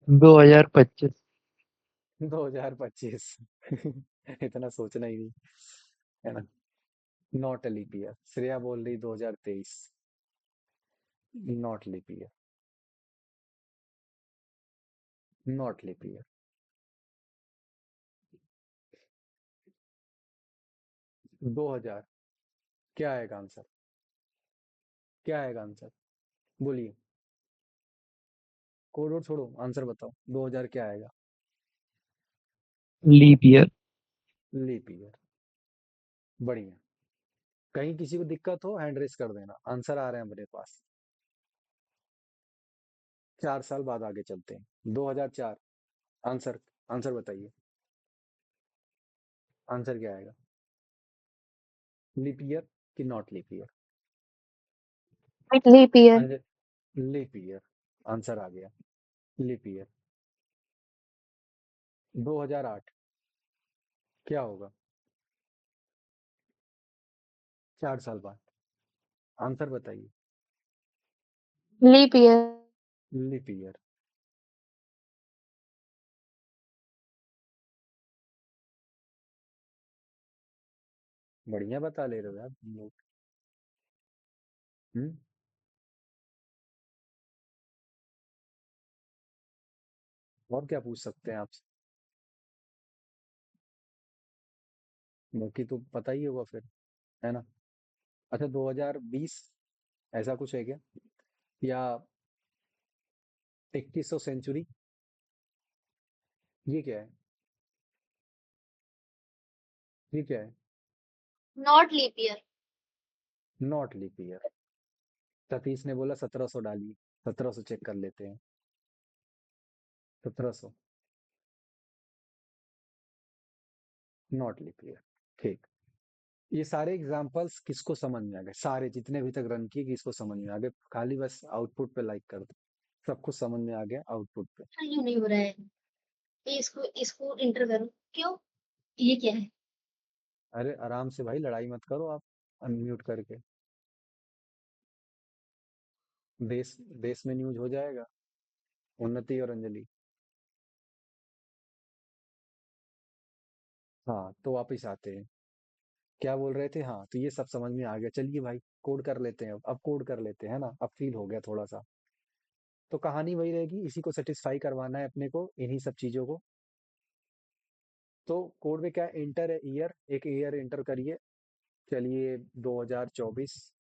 S5: 2025।
S1: 2025। इतना सोचना ही नहीं, है ना। Not leap year. श्रेया बोल रही 2023। Not leap year. Not leap year. 2000 क्या आएगा आंसर? क्या आएगा आंसर? बोलिए। कोड वोड छोड़ो, आंसर बताओ, 2000 क्या आएगा?
S5: Leap year.
S1: Leap year. बढ़िया। कहीं किसी को दिक्कत हो हैंड रेस कर देना, आंसर आ रहे हैं मेरे पास। 4 साल बाद आगे चलते हैं। 2004। आंसर, आंसर बताइए। आंसर क्या आएगा? लीप ईयर कि not leap year?
S4: Leap year.
S1: Leap year. Answer आ गया, लीप ईयर। 2008 क्या होगा? 4 साल बाद। आंसर बताइए।
S4: Leap year.
S1: Leap year. बढ़िया बता ले रहे हो यार तुम लोग। हम्म। और क्या पूछ सकते हैं आपसे? बाकी तो पता ही होगा फिर, है ना। अच्छा 2020 ऐसा कुछ है क्या? या 2100 सेंचुरी? ये क्या है? ये क्या है?
S2: Not leap year.
S1: Not leap year. Satish ने बोला 1700 डालिए। 1700 चेक कर लेते हैं। 1700। Not leap year. ठीक। ये सारे एग्जांपल्स किसको समझ में आ गए? सारे जितने भी तक रन किए किसको समझ में आ गए? खाली बस आउटपुट पे लाइक कर दो। सब कुछ समझ में आ गया आउटपुट पे।
S2: यूं नहीं हो रहा है। ये इसको इसको इंटर करो। क्यों? ये क्या है?
S1: अरे आराम से भाई, लड़ाई मत करो आप, अनम्यूट करके। देश देश में न्यूज हो जाएगा। उन्नति और अंजलि। हाँ तो वापिस आते हैं। क्या बोल रहे थे? हाँ तो ये सब समझ में आ गया। चलिए भाई कोड कर लेते हैं, अब कोड कर लेते हैं ना, अब फील हो गया थोड़ा सा। तो कहानी वही रहेगी, इसी को सेटिस्फाई करवाना है अपने को, इन्हीं सब चीजों को। तो कोड में क्या इंटर है? ईयर, एक ईयर इंटर करिए। चलिए 2024।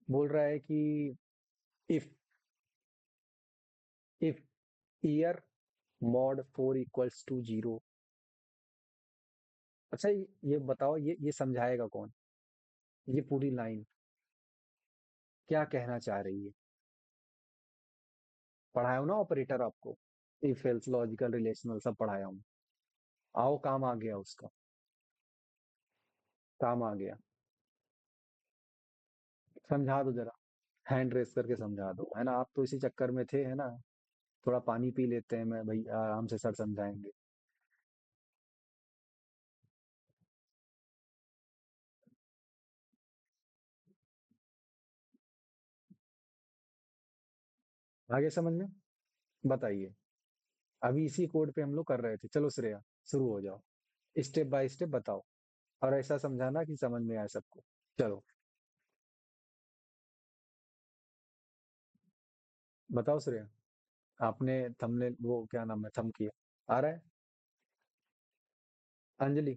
S1: बोल रहा है कि if if year mod 4 equals to 0। अच्छा ये बताओ, ये समझाएगा कौन? ये पूरी लाइन क्या कहना चाह रही है? पढ़ाया हो ना ऑपरेटर आपको? इफ एल्स लॉजिकल रिलेशनल सब पढ़ाया हूँ। आओ काम आ गया उसका, काम आ गया। समझा दो जरा, हैंड रेस करके समझा दो, है ना। आप तो इसी चक्कर में थे, है ना। थोड़ा पानी पी लेते हैं, मैं भाई आराम से सर समझाएंगे। आगे समझ में, बताइए। अभी इसी कोड पे हम लोग कर रहे थे। चलो श्रेया, शुरू हो जाओ, स्टेप बाय स्टेप बताओ, और ऐसा समझाना कि समझ में आए सबको। चलो बताओ श्रेया। आपने थंबनेल वो क्या नाम है थंब किया, आ रहा है। अंजलि,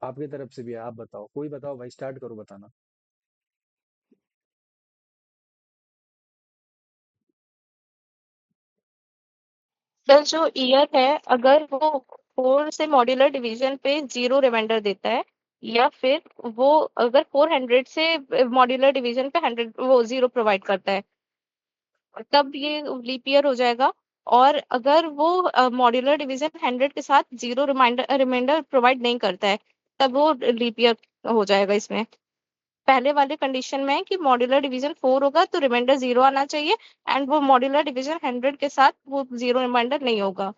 S1: आपकी तरफ से भी है, आप बताओ, कोई बताओ भाई, स्टार्ट करो बताना।
S4: सर जो ईयर है अगर वो 4 से मॉड्यूलर डिवीजन पे 0 रिमाइंडर देता है या फिर वो अगर 400 से मॉड्यूलर डिवीजन पे 100 वो 0 प्रोवाइड करता है, तब ये लीप ईयर हो जाएगा। और अगर वो मॉड्यूलर डिवीजन 100 के साथ 0 रिमाइंडर प्रोवाइड नहीं करता है, तब वो लीप ईयर हो जाएगा इसमें। पहले वाले कंडीशन में है कि मॉड्यूलर डिवीजन 4 होगा तो रिमाइंडर 0 आना चाहिए एंड वो मॉड्यूलर डिवीजन 100 के साथ वो 0 रिमाइंडर नहीं होगा।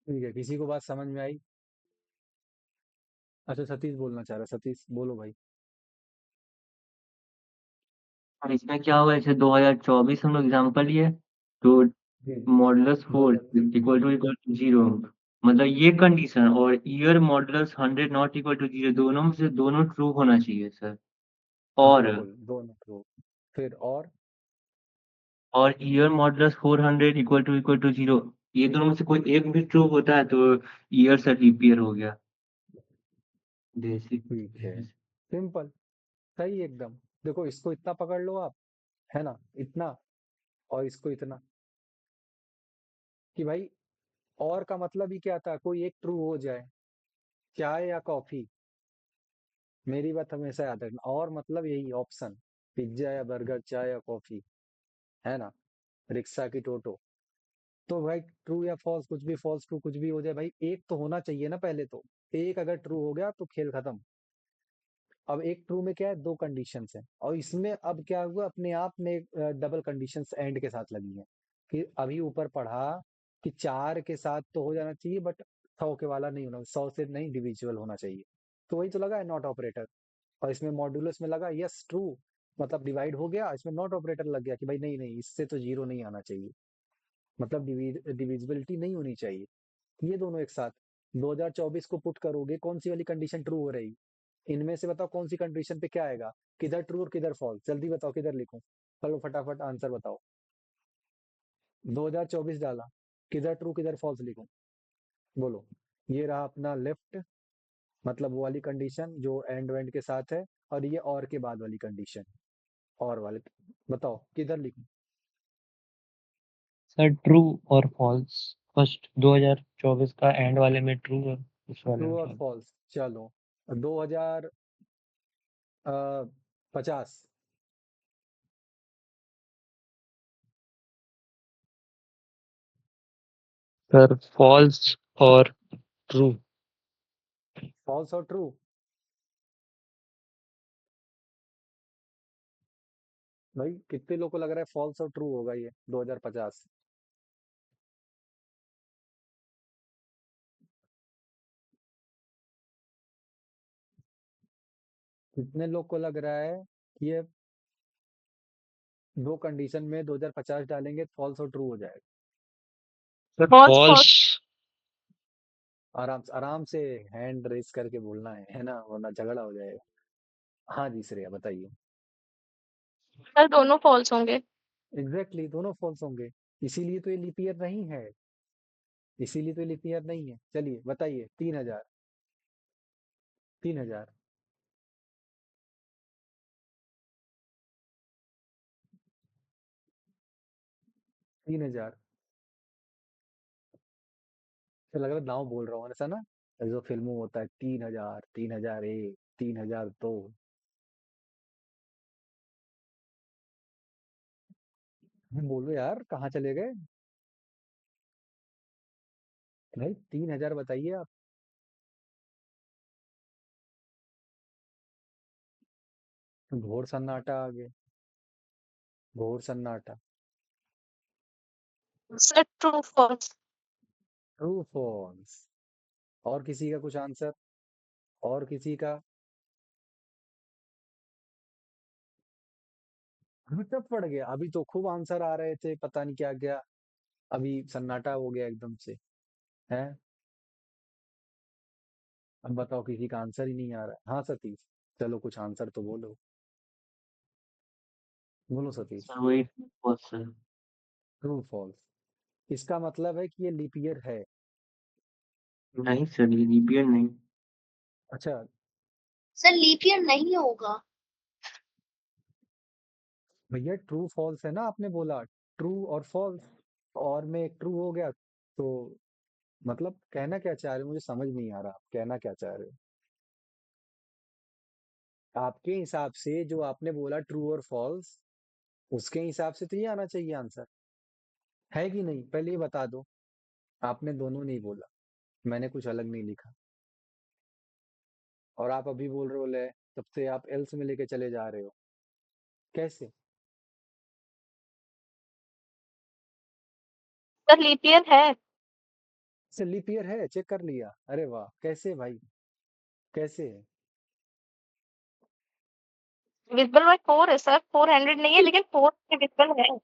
S1: ठीक है, किसी को बात समझ में आई? अच्छा सतीश बोलना चाह रहा है, सतीश बोलो भाई।
S3: और इसमें क्या हुआ, जैसे 2024 हम लोग एग्जाम्पल लिए तो
S1: जी।
S3: मॉडुलस
S1: दो
S3: 4
S1: हजार
S3: इक्वल टू 0, मतलब ये कंडीशन और year modulus 100 not equal to 0 दोनों में से दोनों ट्रू होना चाहिए सर। और
S1: बिल्कुल दोनों ट्रू। फिर
S3: और ईयर मॉडुलस 400 इक्वल टू 0, ये दोनों में से कोई एक भी ट्रू होता है तो ईयर सर लीप ईयर हो गया। बेसिक।
S1: ठीक है, सिंपल, सही एकदम। देखो इसको इतना पकड़ लो आप, है ना, इतना, और इसको इतना, कि भाई और का मतलब ही क्या था, कोई एक ट्रू हो जाए, चाय या कॉफी। मेरी बात हमेशा याद रखना, और मतलब यही ऑप्शन, पिज्जा या बर्गर, चाय या कॉफी, है ना, रिक्शा की टोटो। तो भाई ट्रू या फॉल्स कुछ भी, फॉल्स ट्रू कुछ भी हो जाए, भाई एक तो होना चाहिए ना पहले तो। एक अगर ट्रू हो गया तो खेल खत्म। अब एक ट्रू में क्या है, दो कंडीशंस हैं, और इसमें अब क्या हुआ, अपने आप में डबल कंडीशंस एंड के साथ लगी हैं। कि अभी ऊपर पढ़ा कि 4 के साथ तो हो जाना चाहिए, बट 100 के वाला नहीं होना, 100 से नहीं डिविजिबल होना चाहिए। तो वही तो लगा है नॉट ऑपरेटर। और इसमें मॉड्यूलस में लगा यस ट्रू, मतलब डिवाइड हो गया, इसमें नॉट ऑपरेटर लग गया कि भाई नहीं नहीं, इससे तो जीरो नहीं आना चाहिए, मतलब डिविजिबिलिटी नहीं होनी चाहिए। ये दोनों एक साथ 2024 को पुट करोगे, कौन सी वाली कंडीशन ट्रू हो रही? इनमें से बताओ कौन सी कंडीशन पे क्या आएगा, किधर ट्रू और किधर फॉल्स, जल्दी बताओ किधर लिखूं। चलो फटाफट आंसर बताओ। 2024 डाला, किधर ट्रू किधर फॉल्स लिखूं, बोलो। ये रहा अपना लेफ्ट, मतलब वो वाली कंडीशन जो एंड वेंड के साथ है, और ये और के बाद वाली कंडीशन, और वाले। बताओ किधर लिखूं।
S5: सर ट्रू और फॉल्स, फर्स्ट 2024 का एंड वाले में ट्रू और उस वाले
S1: ट्रू
S5: में
S1: और
S5: फॉल्स।
S1: फॉल्स, चलो। 2050,
S5: सर फॉल्स और ट्रू।
S1: फॉल्स और ट्रू। भाई कितने लोग को लग रहा है फॉल्स और ट्रू होगा ये 2050? कितने लोग को लग रहा है कि ये दो कंडीशन में 2050 डालेंगे फॉल्स और ट्रू हो जाएगा?
S5: Sir
S4: false
S5: false.
S4: फॉल्स
S1: आराम से हैंड रेस करके बोलना है ना, वरना झगड़ा हो जाएगा। हाँ जी श्रेया बताइए।
S4: सर दोनों फॉल्स होंगे।
S1: एग्जैक्टली दोनों फॉल्स होंगे, इसीलिए तो ये लीप ईयर नहीं है, इसीलिए तो ये लीप ईयर नहीं है। चलिए बताइए, 3000, 3000, 3000। तो लग रहा है दांव बोल रहा हूँ ऐसा ना, जो फिल्मों में होता है, 3000, 3001, 3002। बोलो यार, कहाँ चले गए भाई? 3,000 बताइए आप। घोर सन्नाटा आ गया। घोर सन्नाटा।
S4: Sir true false.
S1: True false. और किसी का कुछ आंसर? और किसी का? अभी तब पड़ गया? अभी तो खूब आंसर आ रहे थे, पता नहीं क्या क्या। अभी सन्नाटा हो गया एकदम से। है? अब बताओ, किसी का आंसर ही नहीं आ रहा है। हाँ सतीश, चलो कुछ आंसर तो बोलो। बोलो सतीश।
S3: सर वही फॉल्स सर।
S1: True false. इसका मतलब है कि ये लीप ईयर है।
S3: नहीं सर, ये रिपेयर नहीं।
S1: अच्छा।
S2: सर लीप ईयर नहीं होगा।
S1: भैया ट्रू फॉल्स है ना, आपने बोला। ट्रू और फॉल्स, और में एक ट्रू हो गया तो मतलब कहना क्या चाह रहे हो? मुझे समझ नहीं आ रहा आप कहना क्या चाह रहे हो। आपके हिसाब से जो आपने बोला ट्रू और फॉल्स, उसके हिसाब से तो ये आना चाहिए आंसर। है कि नहीं? पहले ये बता दो। आपने दोनों नहीं बोला, मैंने कुछ अलग नहीं लिखा। और आप अभी बोल रहे हो ले, तब से आप एल्स में लेके चले जा रहे हो। कैसे?
S4: सर लीप ईयर है।
S1: से लीप ईयर है, चेक कर लिया? अरे वाह, कैसे भाई? कैसे है?
S4: डिविजिबल बाय 4 है सर, 400 नहीं है लेकिन 4 डिविजिबल है।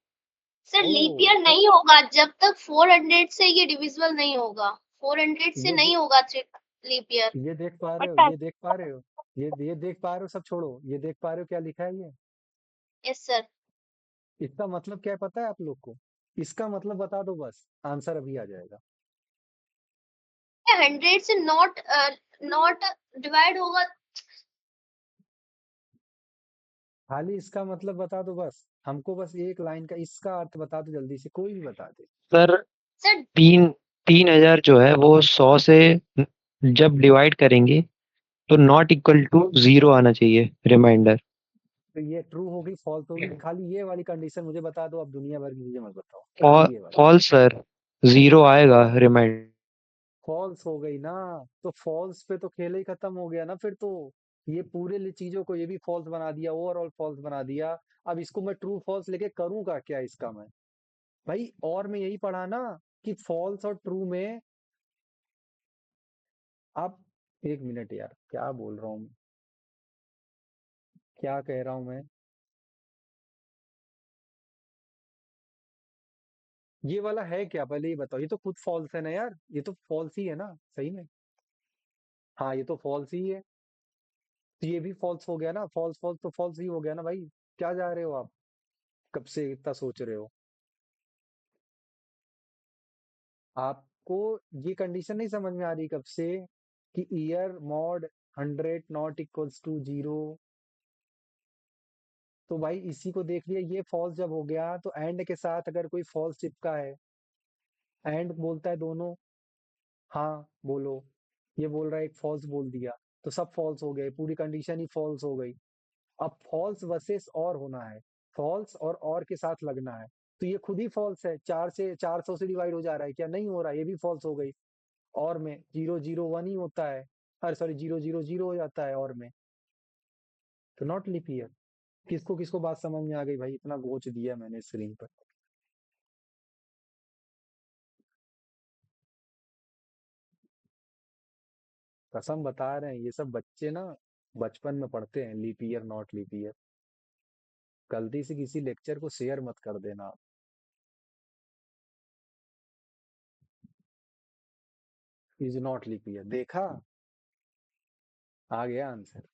S2: सर लीप
S1: ओ
S2: ईयर
S1: तो
S2: नहीं होगा जब तक 400 से ये डिविजिबल नहीं होगा। 400 से
S1: ये
S2: नहीं
S1: दे,
S2: होगा लीप ईयर।
S1: ये देख पा रहे हो?
S4: बट
S1: ये देख पा रहे हो? ये देख पा रहे हो? सब छोड़ो, ये देख पा रहे हो क्या लिखा है ये?
S2: Yes sir.
S1: इसका मतलब क्या है पता है आप लोग को? इसका मतलब बता दो बस, आंसर अभी आ जाएगा।
S2: 100 से नॉट नॉट डिवाइड होगा।
S1: खाली इसका मतलब बता दो बस हमको, बस एक लाइन का इसका अर्थ बता दो, जल्दी से कोई भी बता दे।
S5: सर
S2: सर
S5: 3,000 जो है वो 100 से जब डिवाइड करेंगे तो नॉट इक्वल टू 0 आना चाहिए रिमाइंडर।
S1: तो ये ट्रू होगी फॉल्स होगी? खाली ये वाली कंडीशन मुझे बता दो, अब दुनिया भर की चीजें मत बताओ, खाली ये वाली।
S5: फॉल्स सर, 0 आएगा रिमाइंडर।
S1: फॉल्स हो गई ना? तो फॉल्स पे तो खेल ही खत्म हो गया ना फिर तो। ये पूरे चीजों को ये भी फॉल्स बना दिया, ओवरऑल फॉल्स बना दिया। अब इसको मैं ट्रू फॉल्स लेके करूंगा क्या इसका मैं? भाई और मैं यही पढ़ा ना कि फॉल्स और ट्रू में आप, एक मिनट यार, क्या बोल रहा हूँ मैं? क्या कह रहा हूँ मैं? ये वाला है क्या पहले ये बताओ? ये तो खुद फॉल्स है ना यार, ये तो फॉल्स ही है ना सही में। हाँ ये तो फॉल्स ही है। तो ये भी फॉल्स हो गया ना, फॉल्स फॉल्स तो फॉल्स ही हो गया ना भाई। क्या जा रहे हो आप? कब से इतना सोच रहे हो? आपको ये कंडीशन नहीं समझ में आ रही कब से कि year mod 100 not equals to 0? तो भाई इसी को देख लिया, ये फॉल्स जब हो गया तो एंड के साथ अगर कोई फॉल्स चिपका है, एंड बोलता है दोनों, हाँ बोलो, ये बोल रहा है एक फॉल्स बोल दिया, तो सब फॉल्स हो गए, पूरी कंडीशन ही फॉल्स हो गई। अब फॉल्स वर्सेस और होना है, फॉल्स और के साथ लगना है। तो ये खुद ही फॉल्स है, 400 से डिवाइड हो जा रहा है क्या? नहीं हो रहा, ये भी फॉल्स हो गई। और में 0 0 1 ही होता है, अरे सॉरी 0 0 0 हो जाता है और में। तो नॉट लीप ईयर। किसको किसको बात समझ में आ गई भाई? इतना गोच दिया मैंने स्क्रीन पर। कसम बता रहे हैं, ये सब बच्चे ना बचपन में पढ़ते हैं leap year not leap year. गलती से किसी लेक्चर को शेयर मत कर देना आप। इज नॉट लीप ईयर, देखा? आ गया आंसर।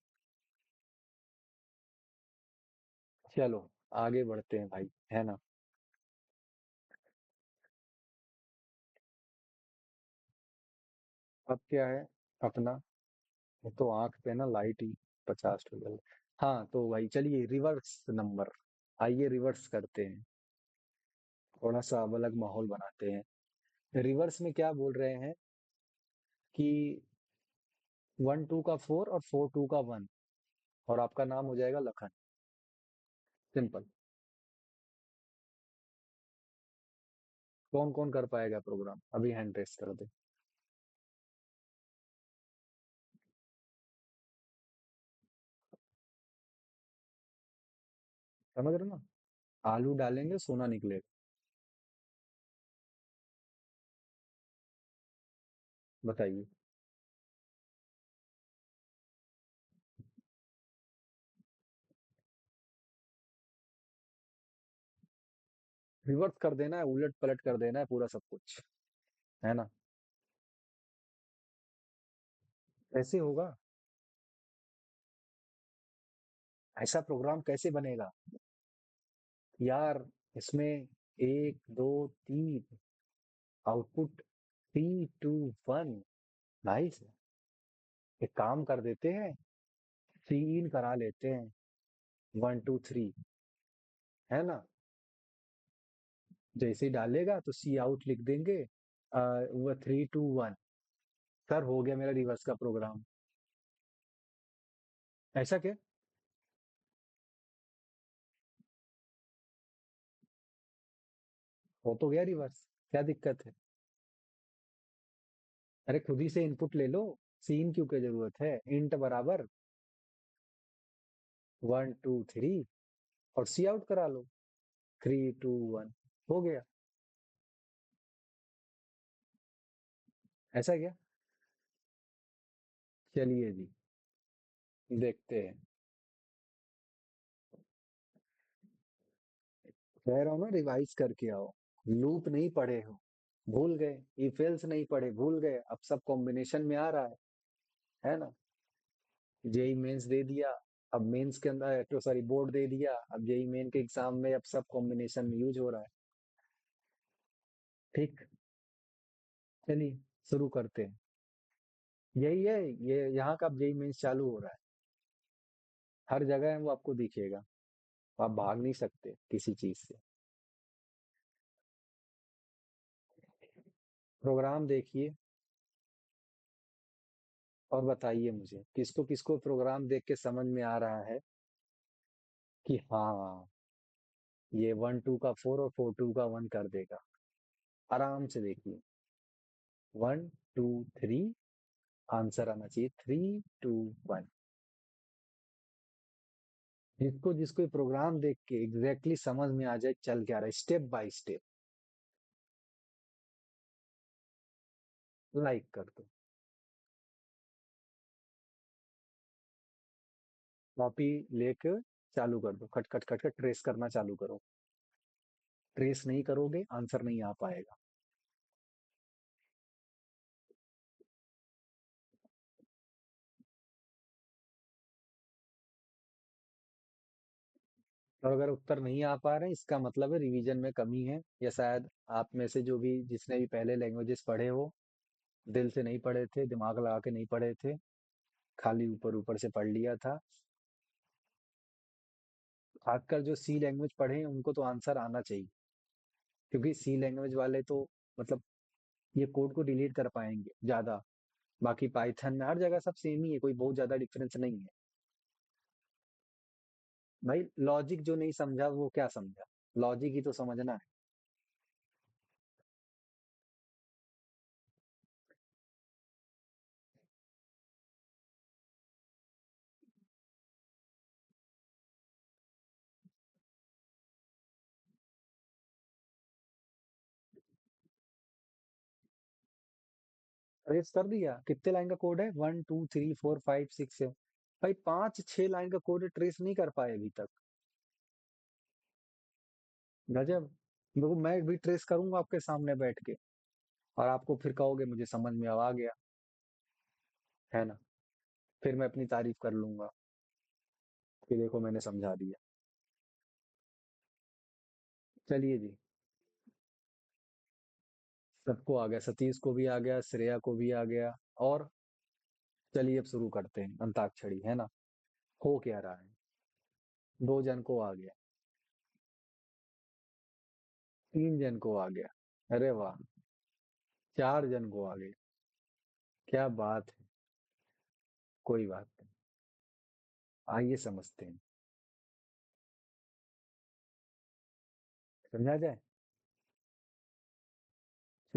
S1: चलो आगे बढ़ते हैं भाई, है ना? अब क्या है अपना? ये तो आंख पे ना लाइट ही 50 ट्वेल्व। हाँ तो भाई चलिए रिवर्स नंबर, आइए रिवर्स करते हैं, थोड़ा सा अब अलग माहौल बनाते हैं। रिवर्स में क्या बोल रहे हैं कि 1 2 का 4 और 4 2 का 1, और आपका नाम हो जाएगा लखन। सिंपल। कौन कौन कर पाएगा प्रोग्राम? अभी हैंड रेस कर दे। समझ रहे हो ना? आलू डालेंगे सोना निकलेगा। बताइए। रिवर्स कर देना है, उलट पलट कर देना है पूरा सब कुछ, है ना? कैसे होगा? ऐसा प्रोग्राम कैसे बनेगा यार? इसमें 1 2 3 आउटपुट 3 2 1। भाई एक काम कर देते हैं, 3 करा लेते हैं, 1 2 3, है ना? जैसे ही डालेगा तो सी आउट लिख देंगे, वो 3 2 1। सर हो गया मेरा रिवर्स का प्रोग्राम। ऐसा क्या? हो तो गया रिवर्स, क्या दिक्कत है? अरे खुद ही से इनपुट ले लो, सीन क्यों की जरूरत है? इंट बराबर 1 2 3 और सी आउट करा लो 3 2 1। हो गया। ऐसा क्या? चलिए जी, देखते हैं। कह रहा हूँ ना, रिवाइज करके आओ। लूप नहीं पढ़े हो, भूल गए। इफ एल्स नहीं पढ़े, भूल गए। अब सब कॉम्बिनेशन में आ रहा है ना? जेई मेंस दे दिया, अब मेंस के अंदर तो सॉरी बोर्ड दे दिया, अब जेई मेन के एग्जाम में अब सब कॉम्बिनेशन में यूज हो रहा है। ठीक, चलिए शुरू करते हैं। यही है, ये यहाँ का अब जेई मेंस चालू हो रहा है। हर जगह है वो आपको दिखेगा, आप भाग नहीं सकते किसी चीज से। प्रोग्राम देखिए और बताइए मुझे, किसको किसको प्रोग्राम देख के समझ में आ रहा है कि हाँ, ये 1 2 का 4 और 4 2 का 1 कर देगा। आराम से देखिए, 1 2 3, आंसर आना चाहिए 3 2 1। जिसको जिसको ये प्रोग्राम देख के एग्जैक्टली समझ में आ जाए चल क्या रहा है, स्टेप बाय स्टेप, लाइक कर दो। कॉपी लेके चालू कर दो, खट खट खट खट ट्रेस करना चालू करो। ट्रेस नहीं करोगे आंसर नहीं आ पाएगा। और अगर उत्तर नहीं आ पा रहे हैं, इसका मतलब है रिवीजन में कमी है, या शायद आप में से जो भी जिसने भी पहले लैंग्वेजेस पढ़े हो, दिल से नहीं पढ़े थे, दिमाग लगा के नहीं पढ़े थे, खाली ऊपर ऊपर से पढ़ लिया था। खासकर जो सी लैंग्वेज पढ़े हैं उनको तो आंसर आना चाहिए, क्योंकि सी लैंग्वेज वाले तो मतलब ये कोड को डिलीट कर पाएंगे ज्यादा। बाकी पाइथन में हर जगह सब सेम ही है, कोई बहुत ज्यादा डिफरेंस नहीं है। भाई लॉजिक जो नहीं समझा वो क्या समझा? लॉजिक ही तो समझना है। ट्रेस कर दिया, कितने लाइन का कोड है? 1 2 3 4 5 6 है। भाई 5 6 लाइन का कोड है, ट्रेस नहीं कर पाए अभी तक। गजब। देखो मैं भी ट्रेस करूंगा आपके सामने बैठ के, और आपको फिर कहोगे मुझे समझ में अब आ गया, है ना? फिर मैं अपनी तारीफ कर लूंगा कि देखो मैंने समझा दिया। चलिए जी, सबको आ गया, सतीश को भी आ गया, श्रेया को भी आ गया। और चलिए अब शुरू करते हैं अंताक्षरी, है ना? हो क्या रहा है? 2 जन को आ गया, 3 जन को आ गया, अरे वाह, 4 जन को आ गया, क्या बात है। कोई बात नहीं, आइए समझते हैं। समझा जाए?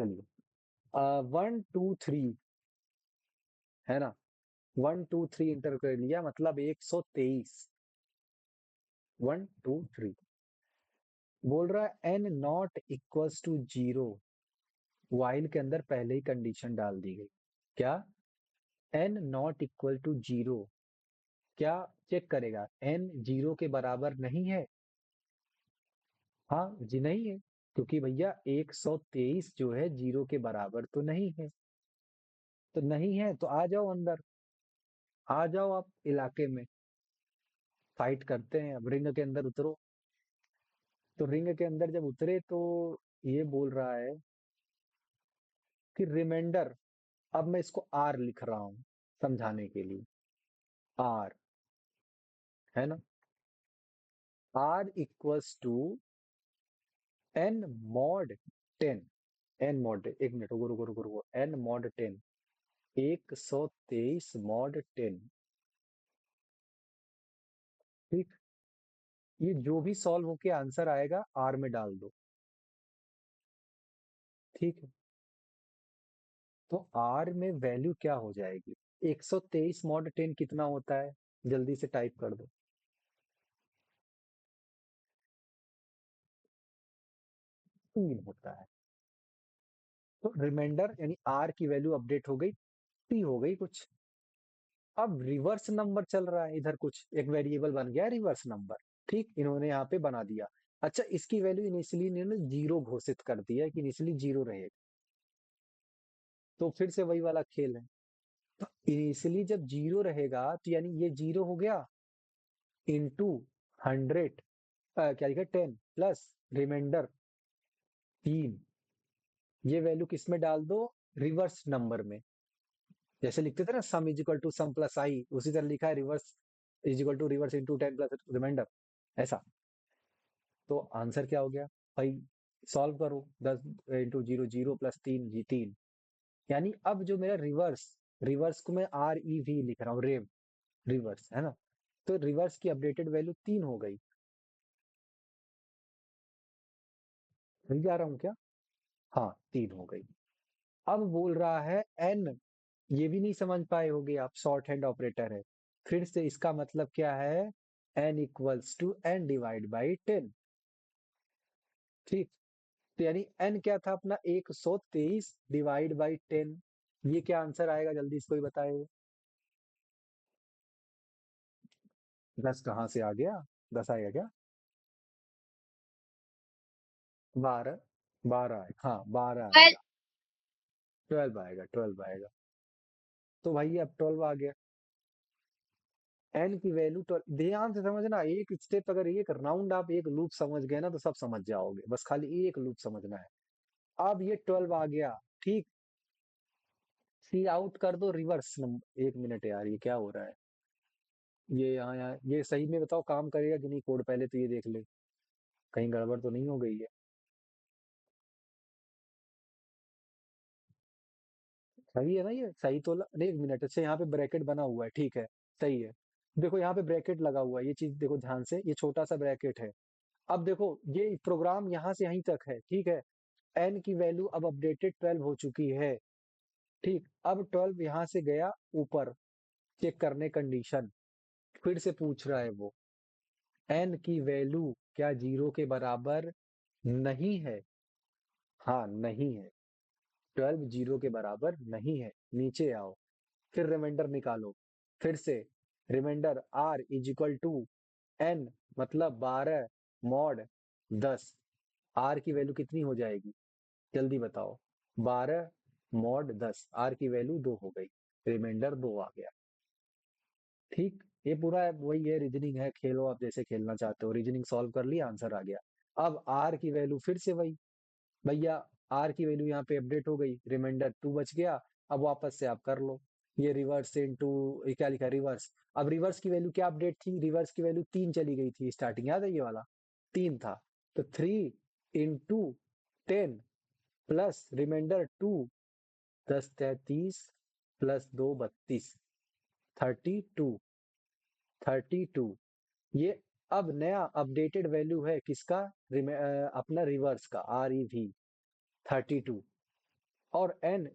S1: चलिए 1 2 3 है ना, 1 2 3 इंटर कर लिया, मतलब 123। 1 2 3 बोल रहा है n not equals to 0, while के अंदर पहले ही कंडीशन डाल दी गई। क्या? एन नॉट इक्वल टू 0, क्या चेक करेगा? एन 0 के बराबर नहीं है। हाँ जी, नहीं है, क्योंकि भैया 123 जो है 0 के बराबर तो नहीं है। तो नहीं है तो आ जाओ अंदर, आ जाओ आप इलाके में, फाइट करते हैं। अब रिंग के अंदर उतरो। तो रिंग के अंदर जब उतरे तो ये बोल रहा है कि रिमाइंडर, अब मैं इसको आर लिख रहा हूं समझाने के लिए। आर है ना, r equals to n mod 10। N mod, एक मिनट रुको रुको रुको रुको, एन मॉड 10, 123 मॉड 10। ठीक, ये जो भी सॉल्व होके आंसर आएगा आर में डाल दो। ठीक है, तो आर में वैल्यू क्या हो जाएगी? 123 मॉड 10 कितना होता है? जल्दी से टाइप कर दो। 3 होता है। तो रिमाइंडर यानी आर की वैल्यू अपडेट हो गई, टी हो गई कुछ। अब रिवर्स नंबर चल रहा है इधर, कुछ एक वेरिएबल बन गया रिवर्स नंबर। ठीक, इन्होंने यहाँ पे बना दिया। अच्छा, इसकी वैल्यू इनिशियली इन्होंने 0 घोषित कर दिया है कि इनिशियली 0 रहेगा। तो फिर से वही वाला खेल है। तो इनिशियली जब 0 रहेगा तो यानी ये 0 हो गया इंटू 100, क्या लिखा, 10 प्लस रिमाइंडर 3। ये वैल्यू किस में डाल दो? रिवर्स नंबर में। जैसे लिखते थे ना sum is equal to sum plus I, उसी तरह लिखा है reverse is equal to reverse into 10 plus reminder, ऐसा। तो आंसर क्या हो गया भाई? सॉल्व करो, 10 इंटू 0, 0 प्लस 3 जी 3। यानी अब जो मेरा रिवर्स, रिवर्स को मैं REV लिख रहा हूँ, रेव, रिवर्स है ना। तो रिवर्स की अपडेटेड वैल्यू 3 हो गई। मिल जा रहा हूँ क्या? हाँ, 3 हो गई। अब बोल रहा है एन, ये भी नहीं समझ पाए होगे आप, शॉर्ट हैंड ऑपरेटर है। फिर से इसका मतलब क्या है? N equals to n divide by 10। ठीक, तो यानी एन क्या था अपना? 123 डिवाइड बाई 10। ये क्या आंसर आएगा? जल्दी इसको ही बताए। 10 कहाँ से आ गया? 10 आएगा क्या? 12, 12 आएगा, हाँ 12
S2: 12।
S1: आएगा। 12 आएगा, 12 आएगा। तो भाई अब 12 आ गया। एन की वैल्यू 12, ध्यान से समझना, एक स्टेप, अगर एक राउंड आप एक लूप समझ गए ना तो सब समझ जाओगे, बस खाली एक लूप समझना है। अब ये 12 आ गया। ठीक, सी आउट कर दो रिवर्स नंबर। एक मिनट यार, ये क्या हो रहा है? ये यहाँ ये सही में बताओ काम करेगा कि नहीं कोड? पहले तो ये देख ले, कहीं गड़बड़ तो नहीं हो गई है। सही है ना? ये सही तो नहीं, एक मिनट, अच्छा यहाँ पे ब्रैकेट बना हुआ है, ठीक है, सही है। देखो यहाँ पे ब्रैकेट लगा हुआ है, ये चीज देखो ध्यान से, ये छोटा सा ब्रैकेट है। अब देखो ये प्रोग्राम यहाँ से यहीं तक है, ठीक है। एन की वैल्यू अब अपडेटेड 12 हो चुकी है। ठीक, अब 12 यहाँ से गया ऊपर, चेक करने कंडीशन, फिर से पूछ रहा है वो, एन की वैल्यू क्या 0 के बराबर नहीं है? हाँ नहीं है, 12 0 के बराबर नहीं है। नीचे आओ, फिर रिमाइंडर निकालो। फिर से remainder r is equal to n, मतलब 12 मॉड 10। आर की वैल्यू कितनी हो जाएगी? जल्दी बताओ। 12 मॉड 10, आर की वैल्यू 2 हो गई, रिमाइंडर 2 आ गया। ठीक, ये पूरा वही है, रीजनिंग है, खेलो आप जैसे खेलना चाहते हो। रीजनिंग सॉल्व कर लिया, आंसर आ गया। अब आर की वैल्यू फिर से वही, भैया आर की वैल्यू यहाँ पे अपडेट हो गई, रिमाइंडर 2 बच गया। अब वापस से आप कर लो, ये रिवर्स इनटू, ये क्या लिखा है, रिवर्स। अब रिवर्स की वैल्यू क्या अपडेट थी? रिवर्स की वैल्यू 3 चली गई थी स्टार्टिंग, याद है ये वाला? 3 था। तो 3 इंटू 10 प्लस रिमाइंडर 2, 10 33 प्लस 2 32, 32, 32। ये अब नया अपडेटेड वैल्यू है किसका? अपना रिवर्स का, REV 32। और n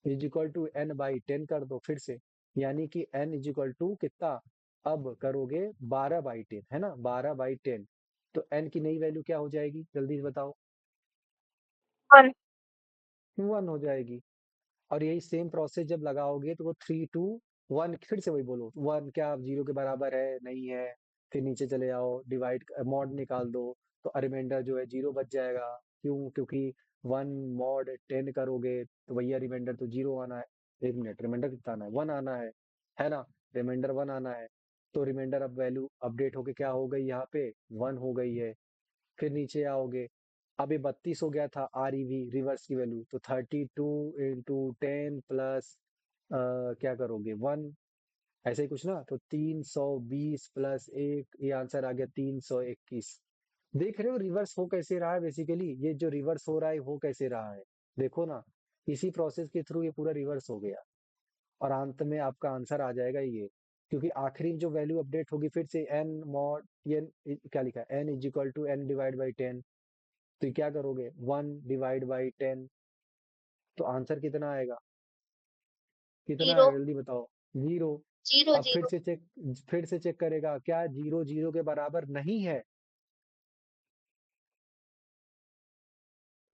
S1: is equal to n/10 कर दो फिर से, यानी कि n इज इक्वल टू कितना, अब करोगे 12/10 है ना, 12/10, तो n की नई वैल्यू क्या हो जाएगी, जल्दी से बताओ।
S4: 1
S1: 1 हो जाएगी। और यही सेम प्रोसेस जब लगाओगे तो वो 3 2 1, फिर से वही बोलो 1 क्या 0 के बराबर है नहीं है, फिर नीचे चले आओ, डिवाइड मॉड निकाल दो, तो रिमाइंडर जो है 0 बच जाएगा। क्यों, क्योंकि 1 mod 10 करोगे तो भैया रिमाइंडर तो 0 आना है। 1 मिनट, रिमाइंडर कितना आना है, 1 आना है ना, रिमाइंडर 1 आना है। तो रिमाइंडर अब वैल्यू अपडेट होके क्या हो गई, यहाँ पे 1 हो गई है। फिर नीचे आओगे, अब ये 32 हो गया था REV रिवर्स की वैल्यू, तो 32 × 10 प्लस क्या करोगे 1, ऐसे ही कुछ ना, तो 320 प्लस 1, ये आंसर आ गया 321। देख रहे हो रिवर्स हो कैसे रहा है, बेसिकली ये जो रिवर्स हो रहा है हो कैसे रहा है, देखो ना, इसी प्रोसेस के थ्रू ये पूरा रिवर्स हो गया और अंत में आपका आंसर आ जाएगा ये, क्योंकि आखिरी जो वैल्यू अपडेट होगी फिर से n mod n, क्या लिखा है, n is equal to n/10, तो क्या करोगे 1/10, तो आंसर कितना आएगा, कितना
S2: जीरो
S1: आएगा जल्दी बताओ, 0।
S2: जीरो
S1: अब
S2: जीरो
S1: फिर से चेक करेगा क्या 0 0 के बराबर नहीं है,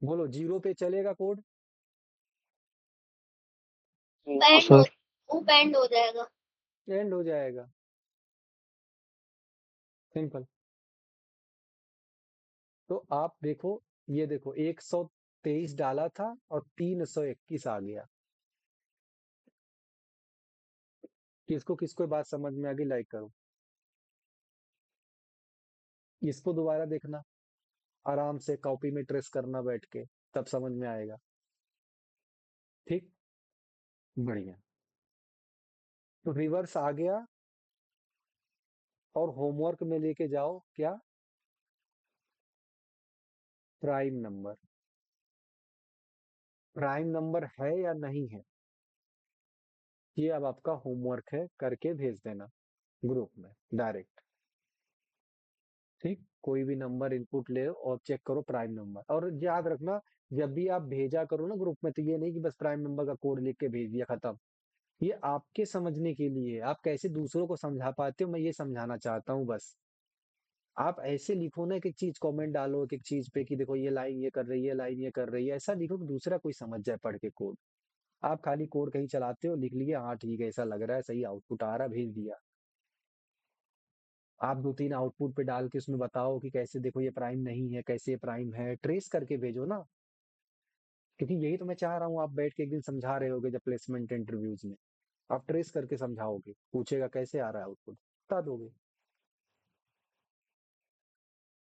S1: बोलो 0 पे चलेगा कोड,
S5: नो
S2: बैंड हो,
S5: सर।
S2: वो बैंड हो जाएगा।
S1: एंड हो जाएगा, सिंपल। तो आप देखो, ये देखो 123 डाला था और 321 आ गया। किसको किसको बात समझ में आ गई, लाइक करो। इसको दोबारा देखना, आराम से कॉपी में ट्रेस करना बैठ के, तब समझ में आएगा। ठीक, बढ़िया। तो रिवर्स आ गया और होमवर्क में लेके जाओ क्या, प्राइम नंबर। प्राइम नंबर है या नहीं है, ये अब आपका होमवर्क है, करके भेज देना ग्रुप में डायरेक्ट। ठीक, कोई भी नंबर इनपुट ले और चेक करो प्राइम नंबर, और याद रखना जब भी आप भेजा करो ना ग्रुप में, तो ये नहीं कि बस प्राइम नंबर का कोड लिख के भेज दिया खत्म। ये आपके समझने के लिए, आप कैसे दूसरों को समझा पाते हो, मैं ये समझाना चाहता हूँ बस। आप ऐसे लिखो ना, एक एक चीज कमेंट डालो एक एक चीज पे कि देखो ये लाइन ये कर रही है, लाइन ये कर रही है, ऐसा लिखो कि दूसरा कोई समझ जाए पढ़ के कोड। आप खाली कोड कहीं चलाते हो, लिख लिया, हाँ ठीक है ऐसा लग रहा है, सही आउटपुट आ रहा है, भेज दिया। आप 2 3 आउटपुट पे डाल के उसमें बताओ कि कैसे देखो ये प्राइम नहीं है, कैसे ये प्राइम है, ट्रेस करके भेजो ना। क्योंकि यही तो मैं चाह रहा हूँ, आप बैठ के एक दिन समझा रहे होगे जब प्लेसमेंट इंटरव्यूज में, आप ट्रेस करके समझाओगे, पूछेगा कैसे आ रहा है आउटपुट, बता दोगे।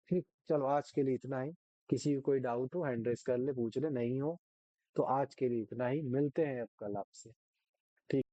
S1: ठीक, चलो आज के लिए इतना ही। किसी को कोई डाउट हो हैंड रेस कर ले, पूछ ले, नहीं हो तो आज के लिए इतना ही, मिलते हैं अब कल आपसे।